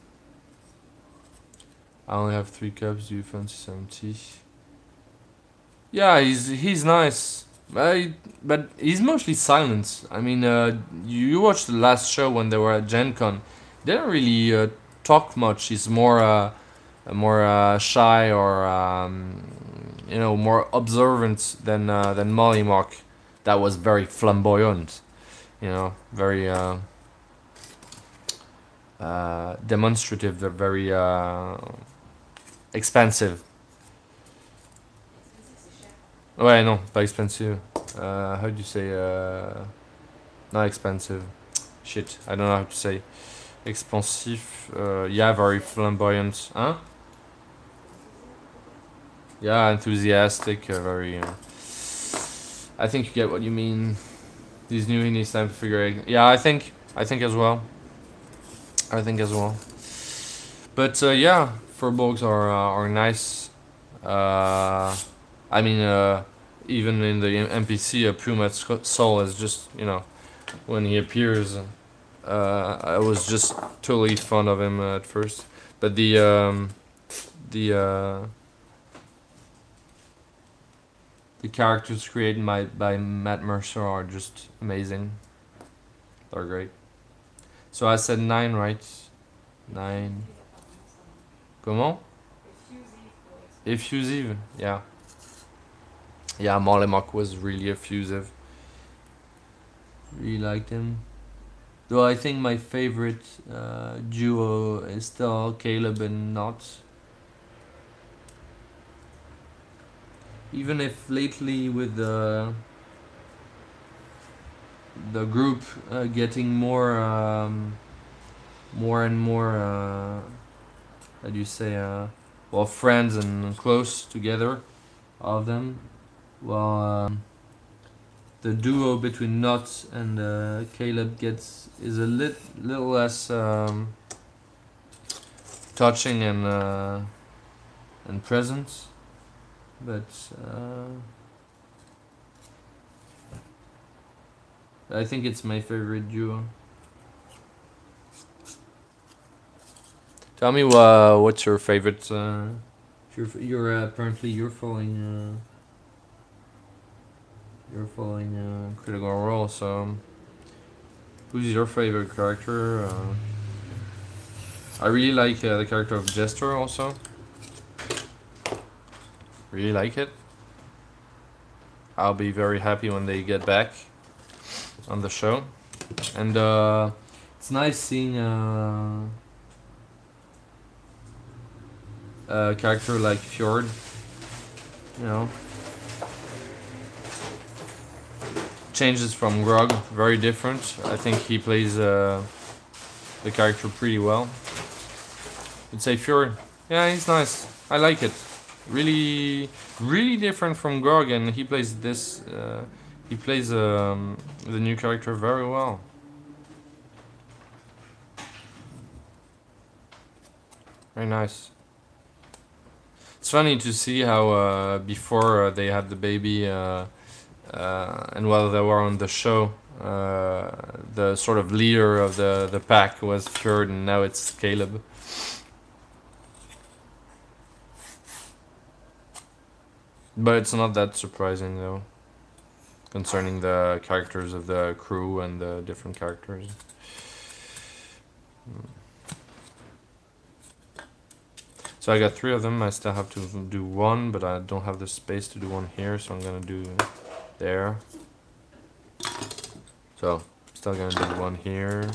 Speaker 1: I only have 3 cups. Do you fancy some tea? Yeah, he's nice, but he's mostly silent. I mean, you watched the last show when they were at Gen Con. They didn't really talk much. He's more shy, or you know, more observant than Mollymok. That was very flamboyant, you know, very demonstrative. They're very expansive. Ouais, non, pas expensive. How do you say? Not expensive. Shit, I don't know how to say. Expansive. Yeah, very flamboyant. Huh? Yeah, enthusiastic. Very. I think you get what you mean. He's new. He needs time to figure it. Yeah, I think as well. I think as well. But yeah, furbolgs are nice. I mean, even in the NPC, a Puma's soul is just, you know, when he appears, I was just totally fond of him at first. But the characters created by Matt Mercer are just amazing. They're great. So I said 9, right? 9. Comment? Effusive, yeah. Yeah, Molemock was really effusive. Really liked him. Though I think my favorite duo is still Caleb and Not. Even if lately with the group getting more and more how do you say well, friends and close together, all of them, well, the duo between Not and Caleb is a little less touching and present, but I think it's my favorite duo. Tell me what's your favorite. You're apparently you're following Critical Role. So who's your favorite character? I really like the character of Jester also. Really like it. I'll be very happy when they get back on the show, and it's nice seeing a character like Fjord, you know, changes from Grog, very different. I think he plays the character pretty well. I'd say Fjord, yeah, he's nice. I like it. Really different from Grog, and he plays this. He plays the new character very well. Very nice. It's funny to see how before they had the baby, and while they were on the show, the sort of leader of the pack was Fjord, and now it's Caleb. But it's not that surprising though, concerning the characters of the crew and the different characters. So I got 3 of them. I still have to do 1, but I don't have the space to do 1 here, so I'm gonna do there. So still gonna do 1 here.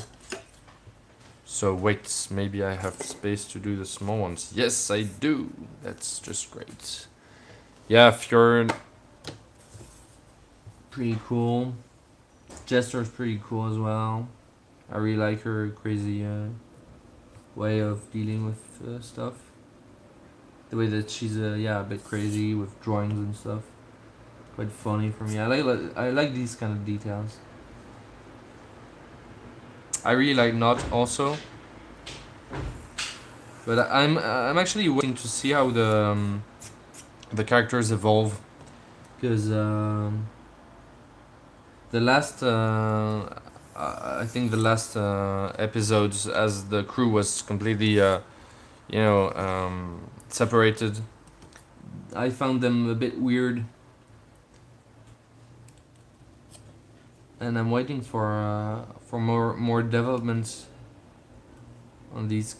Speaker 1: So wait, maybe I have space to do the small ones. Yes, I do. That's just great. Yeah, Fjord, pretty cool. Jester's pretty cool as well. I really like her crazy way of dealing with stuff. The way that she's yeah, a bit crazy with drawings and stuff. Quite funny for me. I like these kind of details. I really like Not also. But I'm actually waiting to see how the characters evolve, because the last I think the last episodes, as the crew was completely you know, separated, I found them a bit weird, and I'm waiting for more developments on these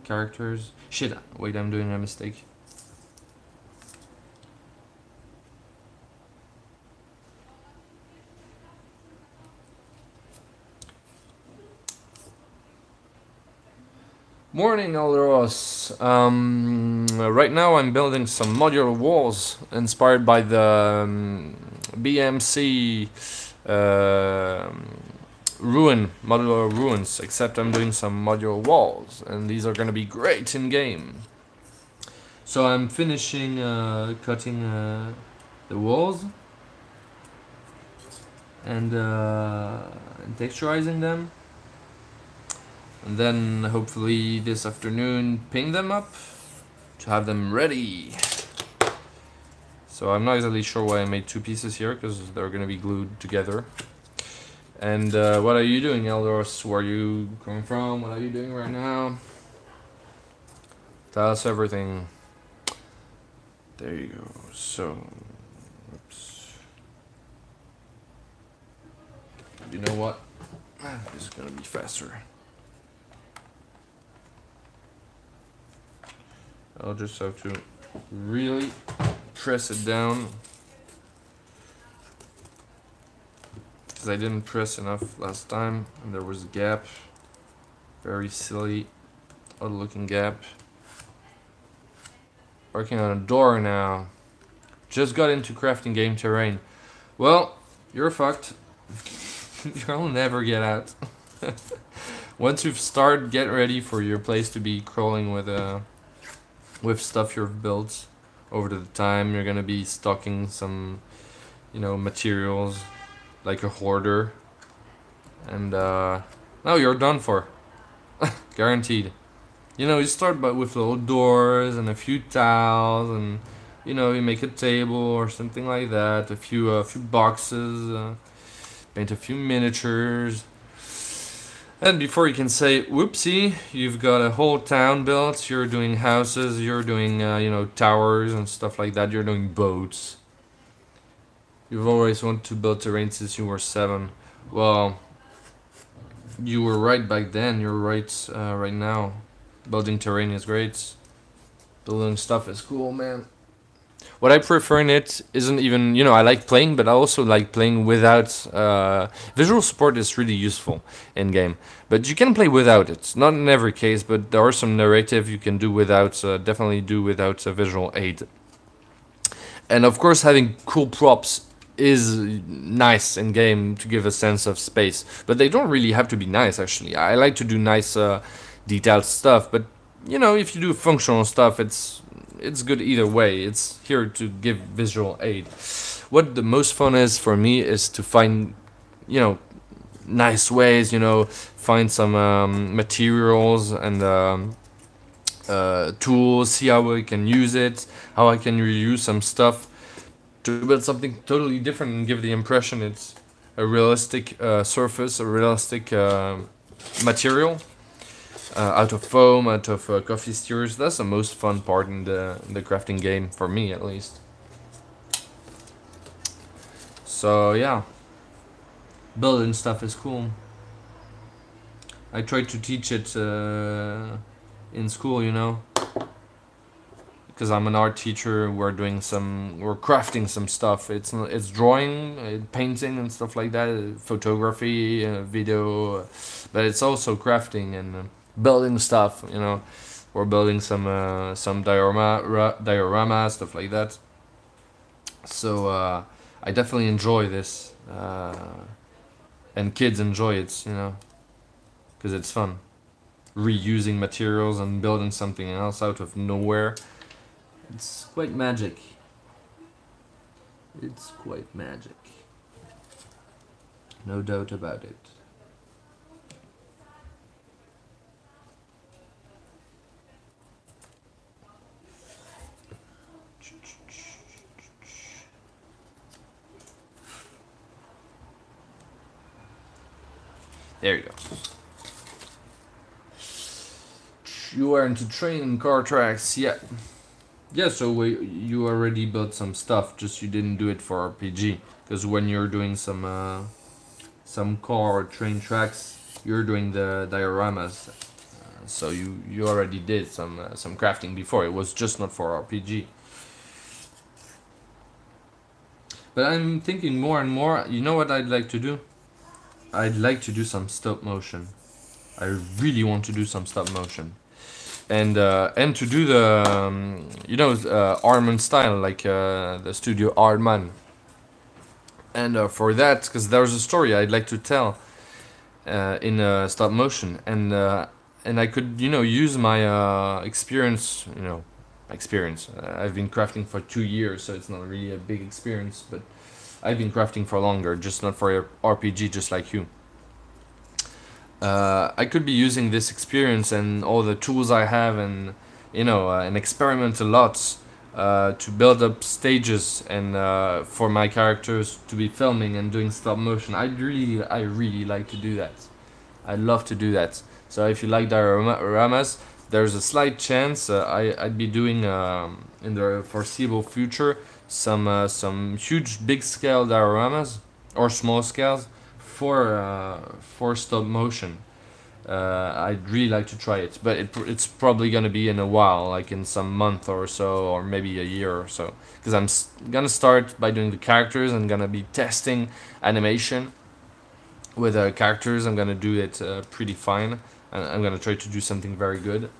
Speaker 1: characters. Shit, wait, I'm doing a mistake. Morning, Elderos. Right now I'm building some modular walls inspired by the BMC modular ruins, except I'm doing some modular walls, and these are gonna be great in game. So I'm finishing cutting the walls and texturizing them. And then hopefully this afternoon ping them up to have them ready. So I'm not exactly sure why I made two pieces here, because they're gonna be glued together. And what are you doing, Eldos? Where are you coming from? What are you doing right now? Tell us everything. There you go. So, oops. You know what? This is gonna be faster. I'll just have to really press it down, because I didn't press enough last time and there was a gap. Very silly, odd looking gap. Working on a door now. Just got into crafting game terrain. Well, you're fucked. You'll never get out. Once you've started, get ready for your place to be crawling with stuff you've built over the time. You're gonna be stocking some, you know, materials like a hoarder, and now you're done for. Guaranteed. You know, you start with little doors and a few tiles, and you know, you make a table or something like that. A few boxes, paint a few miniatures, and before you can say whoopsie, you've got a whole town built. You're doing houses, you're doing you know, towers and stuff like that. You're doing boats. You've always wanted to build terrain since you were 7. Well, you were right back then. You're right right now. Building terrain is great. Building stuff is cool, man. What I prefer in it isn't even, you know, I like playing, but I also like playing without... visual support is really useful in game. But you can play without it. Not in every case, but there are some narrative you can do without, definitely do without a visual aid. And of course, having cool props is nice in game to give a sense of space. But they don't really have to be nice, actually. I like to do nice... detailed stuff, but you know, if you do functional stuff, it's good either way. It's here to give visual aid. What the most fun is for me is to find, you know, nice ways, you know, find some materials and tools, see how I can use it, how I can reuse some stuff to build something totally different and give the impression it's a realistic surface, a realistic material. Out of foam, out of coffee stirrers. That's the most fun part in the crafting game, for me at least. So yeah, building stuff is cool. I tried to teach it in school, you know, because I'm an art teacher. We're crafting some stuff. It's drawing, painting and stuff like that, photography, video, but it's also crafting and building stuff, you know. We're building some diorama, stuff like that. So I definitely enjoy this, and kids enjoy it, you know, because it's fun. Reusing materials and building something else out of nowhere. It's quite magic. It's quite magic. No doubt about it. There you go. You are into training car tracks, yeah. Yeah, so you already built some stuff, just you didn't do it for RPG. Because when you're doing some car or train tracks, you're doing the dioramas. So you already did some crafting before. It was just not for RPG. But I'm thinking more and more, you know what I'd like to do? I'd like to do some stop motion. I really want to do some stop motion. And to do the, you know, Arman style, like the studio Arman. And for that, because there's a story I'd like to tell in stop motion. And I could, you know, use my experience, you know, I've been crafting for 2 years, so it's not really a big experience, but I've been crafting for longer, just not for RPG, just like you. I could be using this experience and all the tools I have, and you know, and experiment a lot to build up stages and for my characters to be filming and doing stop motion. I really like to do that. I love to do that. So if you like dioramas, there's a slight chance I'd be doing in the foreseeable future some huge big scale dioramas or small scales for stop motion. I'd really like to try it, but it's probably gonna be in a while, like in some month or so, or maybe a year or so. Because I'm gonna start by doing the characters. I'm gonna be testing animation with characters. I'm gonna do it pretty fine. I'm gonna try to do something very good,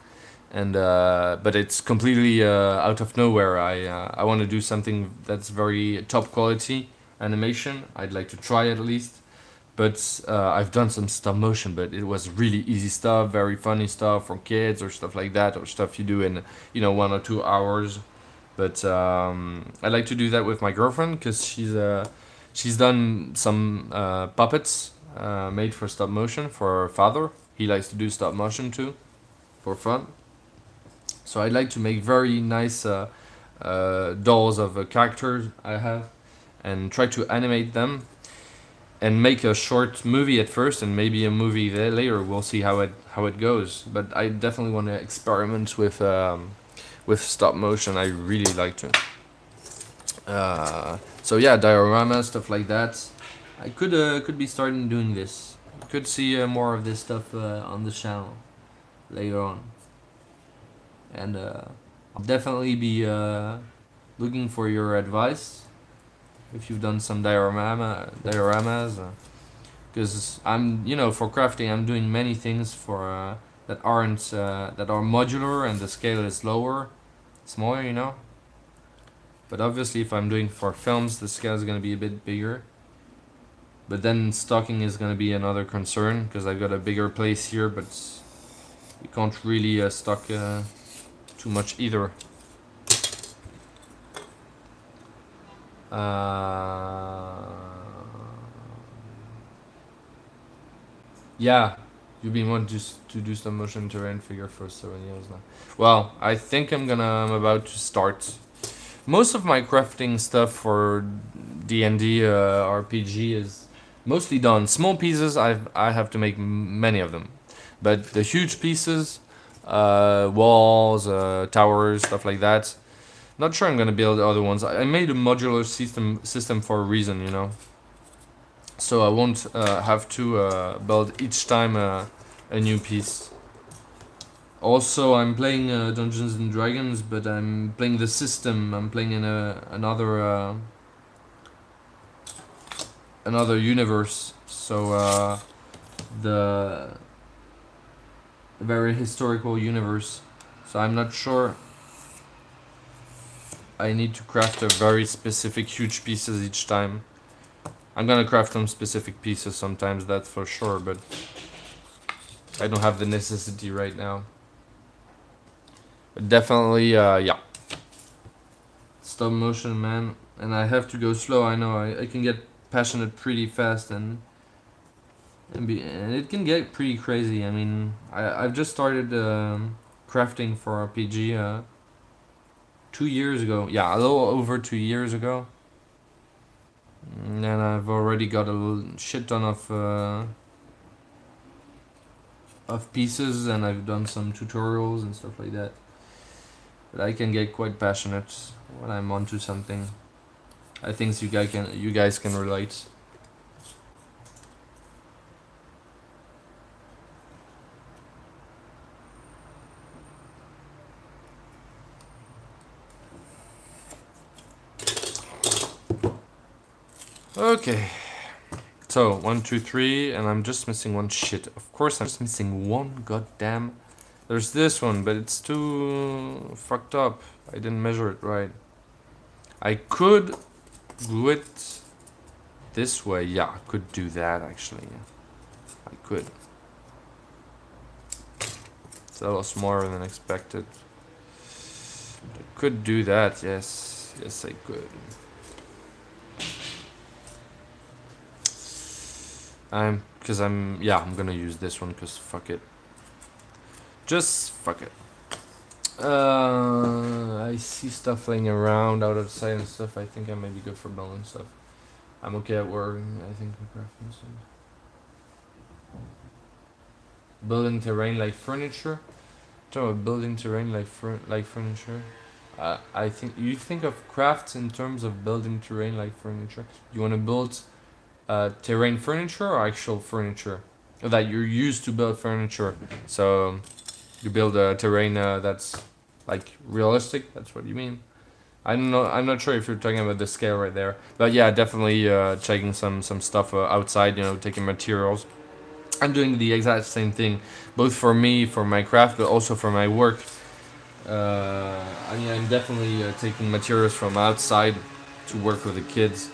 Speaker 1: and but it's completely out of nowhere. I want to do something that's very top quality animation. I'd like to try it at least. But I've done some stop motion, but it was really easy stuff, very funny stuff for kids or stuff like that, or stuff you do in 1 or 2 hours. But I like to do that with my girlfriend because she's done some puppets made for stop motion for her father. He likes to do stop motion too, for fun. So I like to make very nice dolls of characters I have, and try to animate them and make a short movie at first and maybe a movie later. We'll see how it goes, but I definitely want to experiment with stop motion. I really like to. So yeah, diorama stuff like that. I could be starting doing this. You could see more of this stuff on the channel later on, and I'll definitely be looking for your advice if you've done some dioramas, because I'm for crafting I'm doing many things for that are modular and the scale is smaller. But obviously if I'm doing for films, the scale is going to be a bit bigger, but then stocking is going to be another concern because I've got a bigger place here, but you can't really stock too much either. Yeah, you've been wanting to do some motion terrain figure for 7 years now. Well, I think I'm about to start. Most of my crafting stuff for D&D RPG is mostly done. Small pieces, I have to make many of them, but the huge pieces, walls, towers, stuff like that. Not sure I'm gonna build other ones. I made a modular system for a reason, so I won't have to build each time a new piece. Also, I'm playing Dungeons and Dragons, but I'm playing the system. I'm playing in another universe. So the very historical universe. So I'm not sure. I need to craft a very specific huge pieces each time. I'm gonna craft some specific pieces sometimes, that's for sure, but I don't have the necessity right now. But definitely, yeah. Stop motion, man. And I have to go slow, I know. I can get passionate pretty fast and it can get pretty crazy. I mean, I've just started crafting for RPG 2 years ago. Yeah, a little over 2 years ago. And I've already got a shit ton of pieces, and I've done some tutorials and stuff like that. But I can get quite passionate when I'm onto something. I think you guys can relate. Okay, so 1, 2, 3, and I'm just missing one shit. Of course, I'm just missing one. Goddamn. There's this one, but it's too fucked up. I didn't measure it right. I could glue it this way. Yeah, I could do that actually. I could. It's a little smaller than expected. I could do that. Yes, yes, I could. I'm gonna use this one because fuck it. Just fuck it. I see stuff laying around outside and stuff. I think I may be good for building stuff. I'm okay at work. I think for crafting stuff. Building terrain like furniture. Talk about building terrain like furniture. I think you think of crafts in terms of building terrain like furniture. You want to build terrain furniture or actual furniture that you're used to build furniture. So you build a terrain that's like realistic. That's what you mean. I don't know. I'm not sure if you're talking about the scale right there, but yeah, definitely checking some stuff outside. You know, taking materials. I'm doing the exact same thing, both for me, for my craft, but also for my work. I mean, I'm definitely taking materials from outside to work with the kids,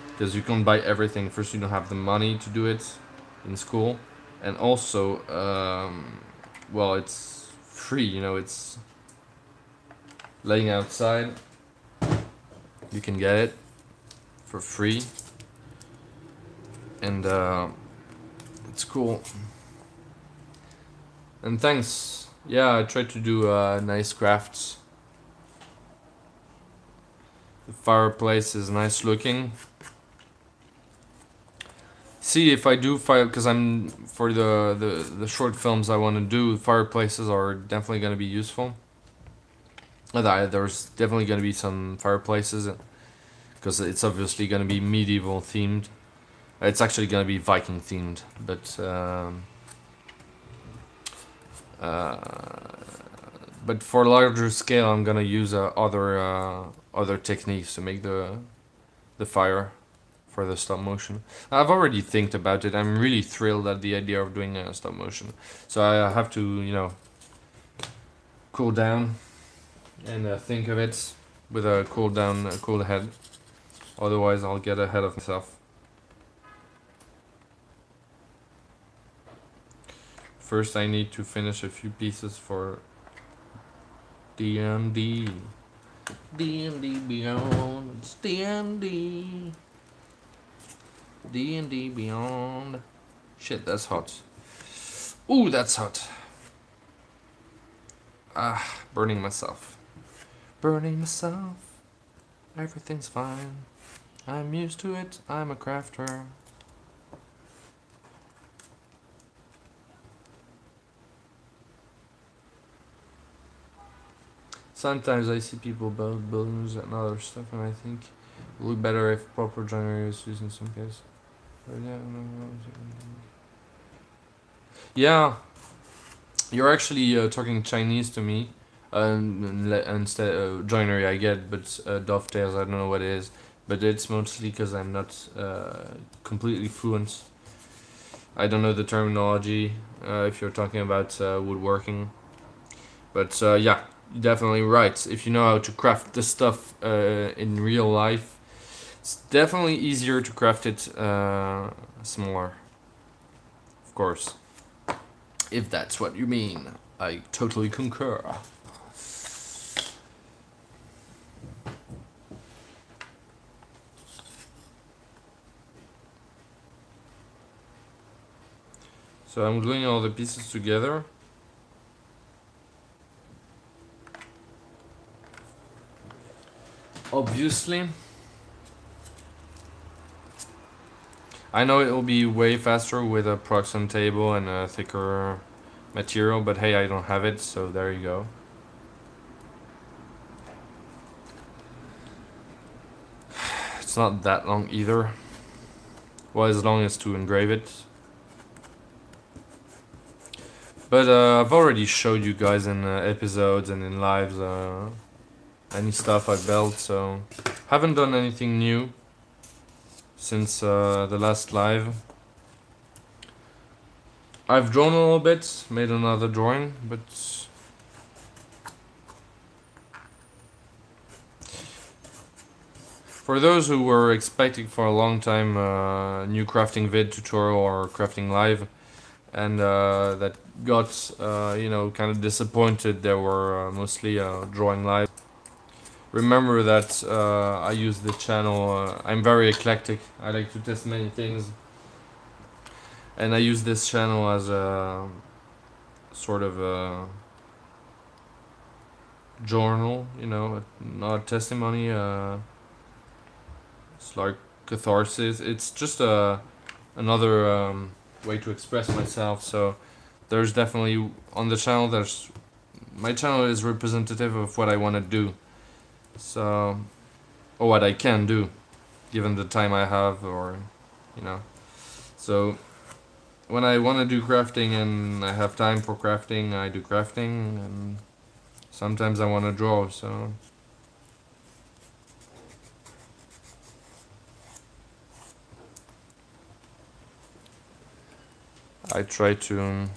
Speaker 1: because you can't buy everything. First, you don't have the money to do it in school, and also, well, it's free. You know, it's laying outside. You can get it for free, and it's cool. And thanks. Yeah, I tried to do nice crafts. The fireplace is nice looking. See, if I do fire, because I'm for the short films I want to do, fireplaces are definitely going to be useful. There's definitely going to be some fireplaces, because it's obviously going to be medieval themed. It's actually going to be Viking themed, but for larger scale, I'm gonna use other techniques to make the fire for the stop motion. I've already think about it. I'm really thrilled at the idea of doing stop motion. So I have to, you know, cool down and think of it with a cool head. Otherwise, I'll get ahead of myself. First, I need to finish a few pieces for D&D. D&D Beyond. It's D&D. D&D Beyond. Shit, that's hot. Ooh, that's hot. Ah, burning myself. Burning myself. Everything's fine. I'm used to it. I'm a crafter. Sometimes I see people build buildings and other stuff, and I think it would look better if proper joinery is used in some case. Yeah, you're actually talking Chinese to me. Instead joinery I get, but dovetails I don't know what it is. But it's mostly because I'm not completely fluent. I don't know the terminology if you're talking about woodworking. But yeah, you're definitely right. If you know how to craft this stuff in real life, it's definitely easier to craft it smaller. Of course. If that's what you mean. I totally concur. So I'm gluing all the pieces together. Obviously. I know it will be way faster with a proxim table and a thicker material, but hey, I don't have it, so there you go. It's not that long either. Well, as long as to engrave it. But I've already showed you guys in episodes and in lives any stuff I built, so haven't done anything new since the last live. I've drawn a little bit, made another drawing, but for those who were expecting for a long time new crafting vid tutorial or crafting live, and that got you know, kind of disappointed, they were mostly drawing live. Remember that I use the channel, I'm very eclectic, I like to test many things, and I use this channel as a sort of journal, you know, not a testimony. It's like catharsis. It's just another way to express myself. So there's definitely on the channel. My channel is representative of what I want to do. So or what I can do, given the time I have, or you know. So when I want to do crafting and I have time for crafting, I do crafting, and sometimes I want to draw. So. I try to,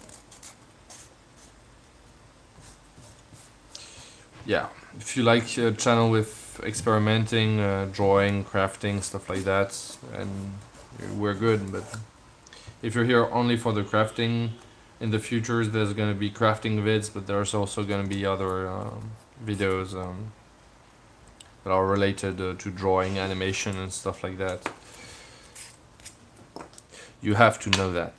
Speaker 1: yeah, if you like a channel with experimenting, drawing, crafting, stuff like that, and we're good. But if you're here only for the crafting, in the future there's gonna be crafting vids, but there's also gonna be other videos that are related to drawing, animation, and stuff like that. You have to know that.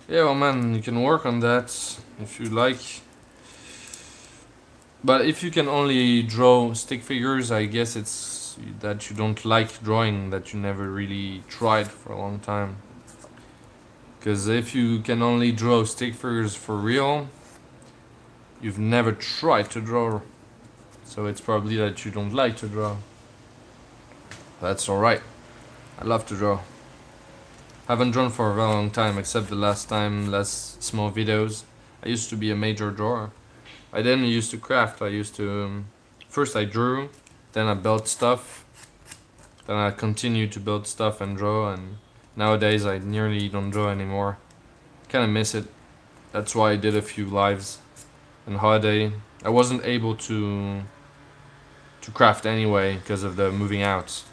Speaker 1: Yeah, well, man, you can work on that if you like. But if you can only draw stick figures, I guess it's that you don't like drawing, that you never really tried for a long time. Because if you can only draw stick figures for real, you've never tried to draw. So it's probably that you don't like to draw. That's alright. I love to draw. Haven't drawn for a very long time, except the last small videos. I used to be a major drawer. I then used to craft. I used to first I drew, then I built stuff, then I continued to build stuff and draw, and nowadays I nearly don't draw anymore. Kinda miss it. That's why I did a few lives on holiday. I wasn't able to craft anyway because of the moving out.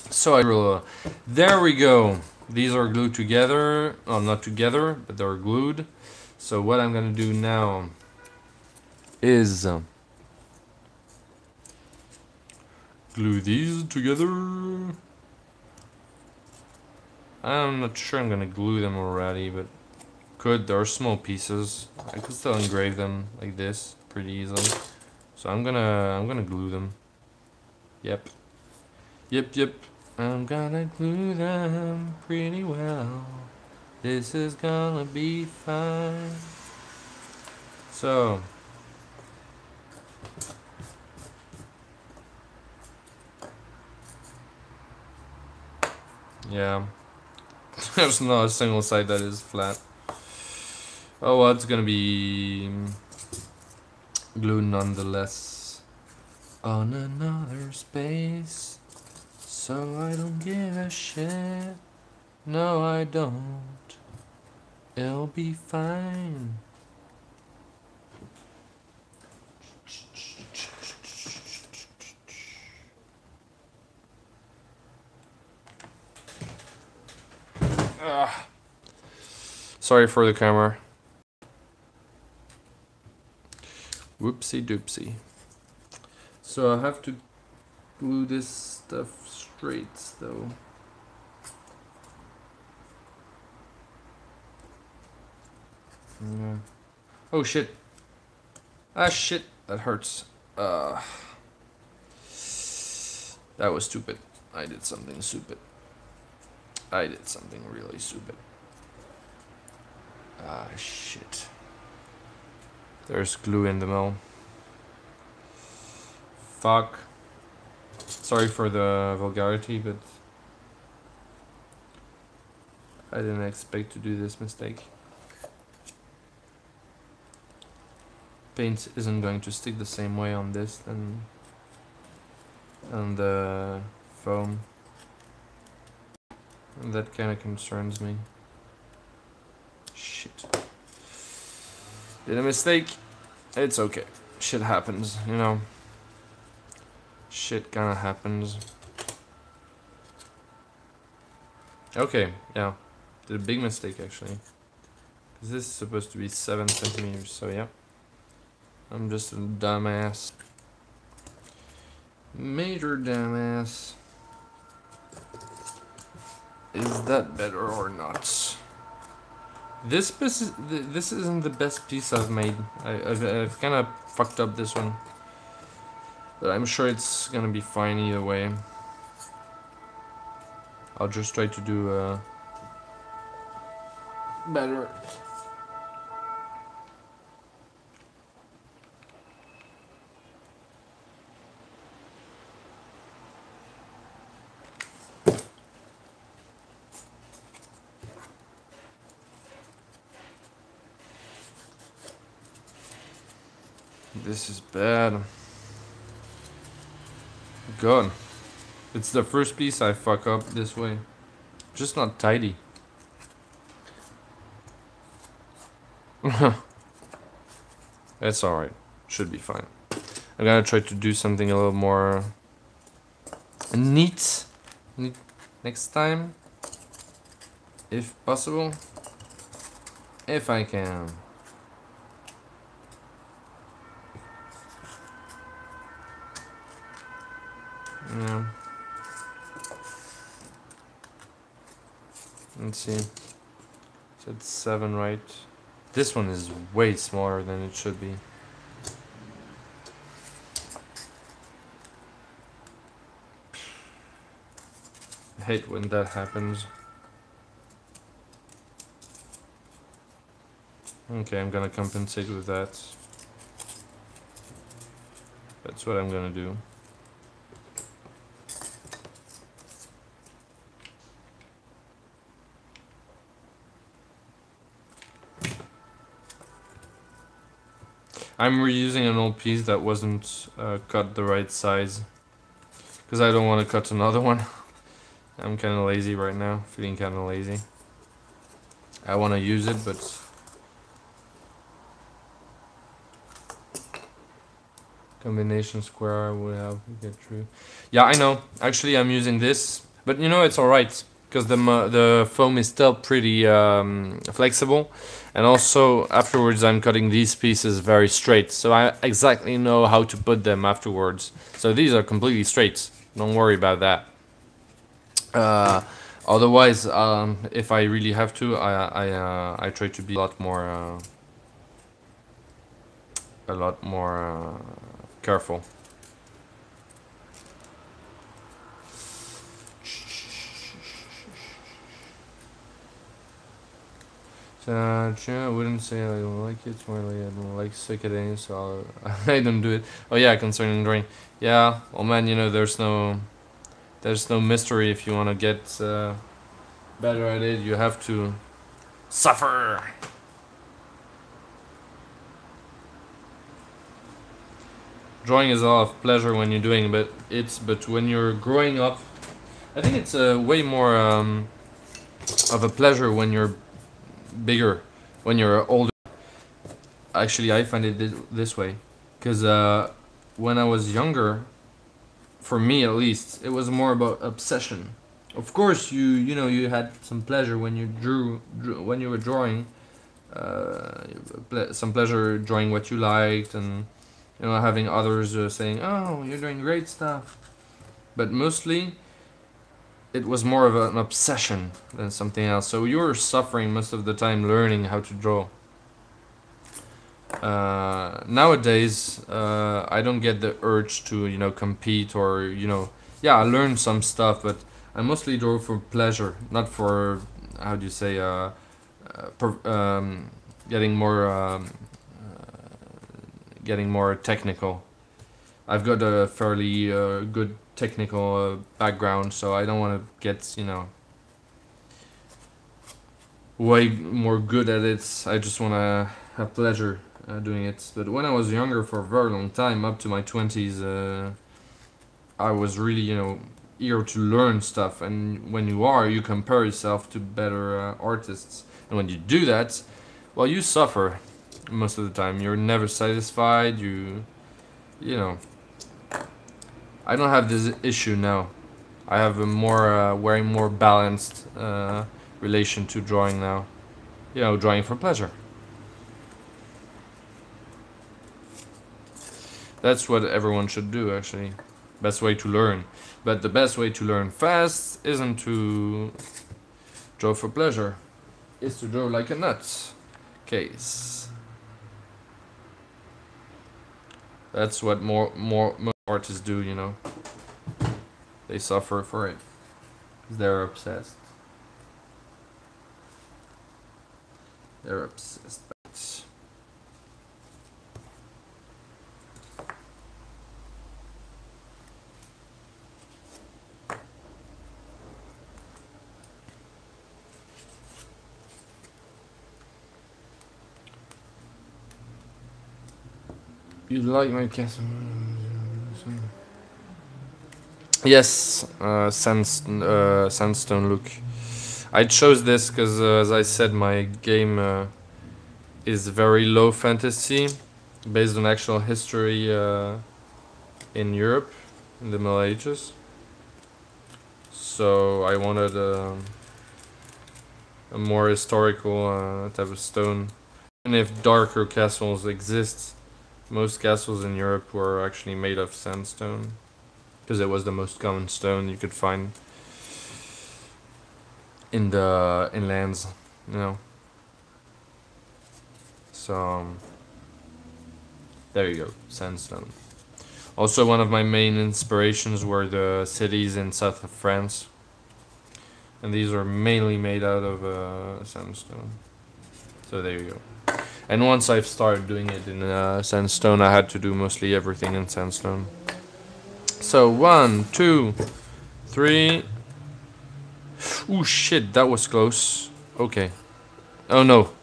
Speaker 1: So there we go. These are glued together. Well, not together, but they're glued. So what I'm gonna do now is glue these together. I'm not sure I'm gonna glue them already, but there are small pieces. I could still engrave them like this pretty easily. So I'm gonna glue them. Yep. I'm gonna glue them pretty well. This is gonna be fine. So yeah. There's not a single side that is flat. Oh well, it's gonna be glued nonetheless. On another space. So I don't give a shit. No, I don't. It'll be fine. Sorry for the camera. Whoopsie doopsie. So I have to glue this stuff straight though. Yeah. Oh shit. Ah shit, that hurts. That was stupid. I did something stupid. I did something really stupid. Ah shit. There's glue in the middle. Fuck. Sorry for the vulgarity, but I didn't expect to do this mistake. Paint isn't going to stick the same way on this than on the foam. And that kind of concerns me. Shit. Did a mistake. It's okay. Shit happens, you know. Shit kinda happens. Okay, yeah. Did a big mistake actually. This is supposed to be 7 centimeters, so yeah. I'm just a dumbass. Major dumbass. Is that better or not? This piece, this isn't the best piece I've made. I've kind of fucked up this one, but I'm sure it's gonna be fine either way. I'll just try to do better. This is bad. God. It's the first piece I fuck up this way. Just not tidy. That's alright. Should be fine. I'm gonna try to do something a little more neat next time. If possible. If I can. Yeah. Let's see. So it's 7, right? This one is way smaller than it should be. I hate when that happens. Okay, I'm gonna compensate with that. That's what I'm gonna do. I'm reusing an old piece that wasn't cut the right size. Because I don't want to cut another one. I'm kind of lazy right now, feeling kind of lazy. I want to use it, but... Combination square I would have to get through. Yeah, I know. Actually, I'm using this. But you know, it's alright. Because the foam is still pretty flexible. And also, afterwards, I'm cutting these pieces very straight. So I exactly know how to put them afterwards. So these are completely straight. Don't worry about that. Otherwise, if I really have to, I try to be a lot more careful. So, I wouldn't say I don't like it. It's more like I don't like cicadae, so I don't do it. Oh yeah, concerning drawing. Yeah, oh man, you know, there's no mystery. If you want to get better at it, you have to suffer. Drawing is a lot of pleasure when you're doing, but when you're growing up, I think it's way more of a pleasure when you're bigger, when you're older. Actually, I find it this way, because when I was younger, for me at least, it was more about obsession. Of course, you know, you had some pleasure when you drew when you were drawing, some pleasure drawing what you liked, and you know, having others saying, "Oh, you're doing great stuff," but mostly it was more of an obsession than something else. So you were suffering most of the time learning how to draw. Nowadays, I don't get the urge to, you know, compete or, you know, yeah, I learn some stuff, but I mostly draw for pleasure, not for, how do you say, getting more technical. I've got a fairly good technical background, so I don't want to get, you know, way more good at it. I just want to have pleasure doing it. But when I was younger, for a very long time, up to my 20s, I was really, you know, eager to learn stuff. And when you compare yourself to better artists. And when you do that, well, you suffer most of the time. You're never satisfied. You know. I don't have this issue now. I have a more, very more balanced relation to drawing now. You know, drawing for pleasure. That's what everyone should do, actually. Best way to learn. But the best way to learn fast isn't to draw for pleasure. It's to draw like a nut. Case. That's what more artists do, you know. They suffer for it. They're obsessed. They're obsessed. You like my castle? Yes, sandstone look. I chose this because, as I said, my game is very low fantasy, based on actual history in Europe in the Middle Ages. So I wanted a more historical type of stone. And if darker castles exist, most castles in Europe were actually made of sandstone, because it was the most common stone you could find in the inlands, you know. So there you go, sandstone. Also, one of my main inspirations were the cities in south of France, and these are mainly made out of sandstone. So there you go. And once I've started doing it in sandstone, I had to do mostly everything in sandstone. So 1, 2, 3. Ooh, shit, that was close. Okay. Oh no,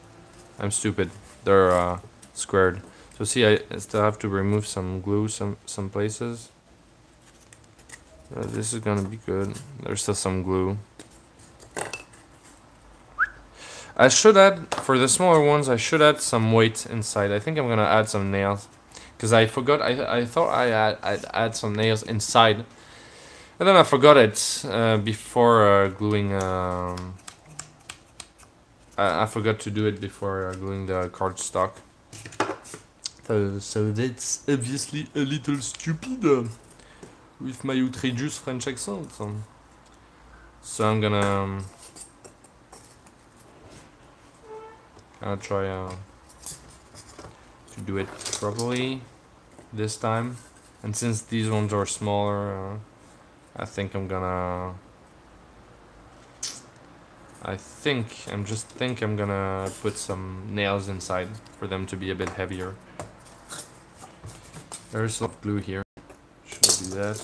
Speaker 1: I'm stupid. They're squared. So see, I still have to remove some glue some places. This is gonna be good. There's still some glue. I should add, for the smaller ones, I should add some weight inside. I think I'm gonna add some nails, because I forgot. I thought I'd add some nails inside, and then I forgot it before gluing. I forgot to do it before gluing the cardstock. So that's obviously a little stupid with my outrageous French accent. So I'm gonna try to do it properly this time. And since these ones are smaller, I think I'm gonna put some nails inside for them to be a bit heavier. There's some glue here. Should do that.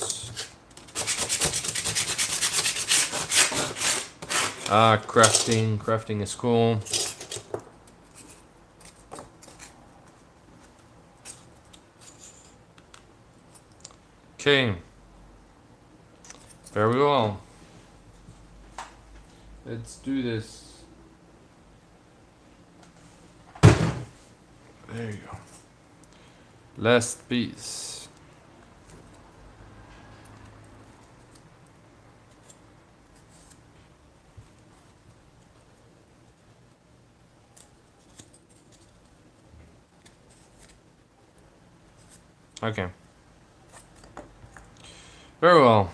Speaker 1: Crafting is cool. Okay. Very well. Let's do this. There you go. Last piece. Okay. Very well.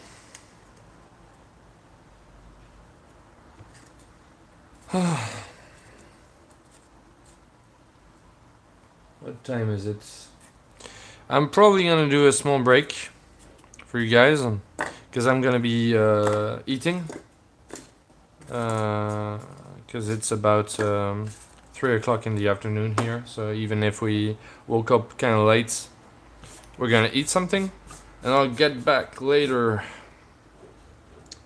Speaker 1: What time is it? I'm probably gonna do a small break for you guys, because I'm gonna be eating. Because it's about 3 o'clock in the afternoon here, so even if we woke up kind of late, we're gonna eat something, and I'll get back later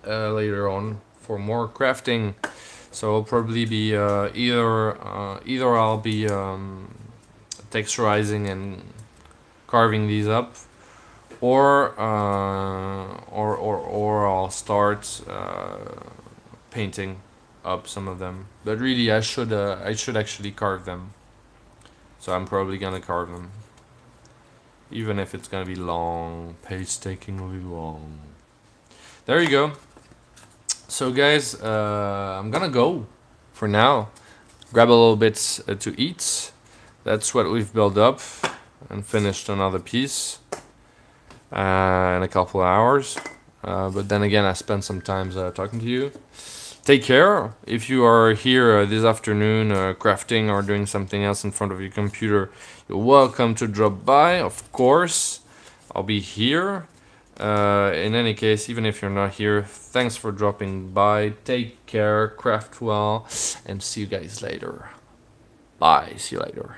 Speaker 1: on for more crafting. So I'll probably be either I'll be texturizing and carving these up, or I'll start painting up some of them. But really, I should actually carve them. So I'm probably gonna carve them, even if it's gonna be long, painstakingly long. There you go. So guys, I'm gonna go for now. grab a little bit to eat. That's what we've built up and finished another piece in a couple of hours. But then again, I spent some time talking to you. Take care. If you are here this afternoon crafting or doing something else in front of your computer, you're welcome to drop by, of course. I'll be here. In any case, even if you're not here, thanks for dropping by. Take care, craft well, and see you guys later. Bye. See you later.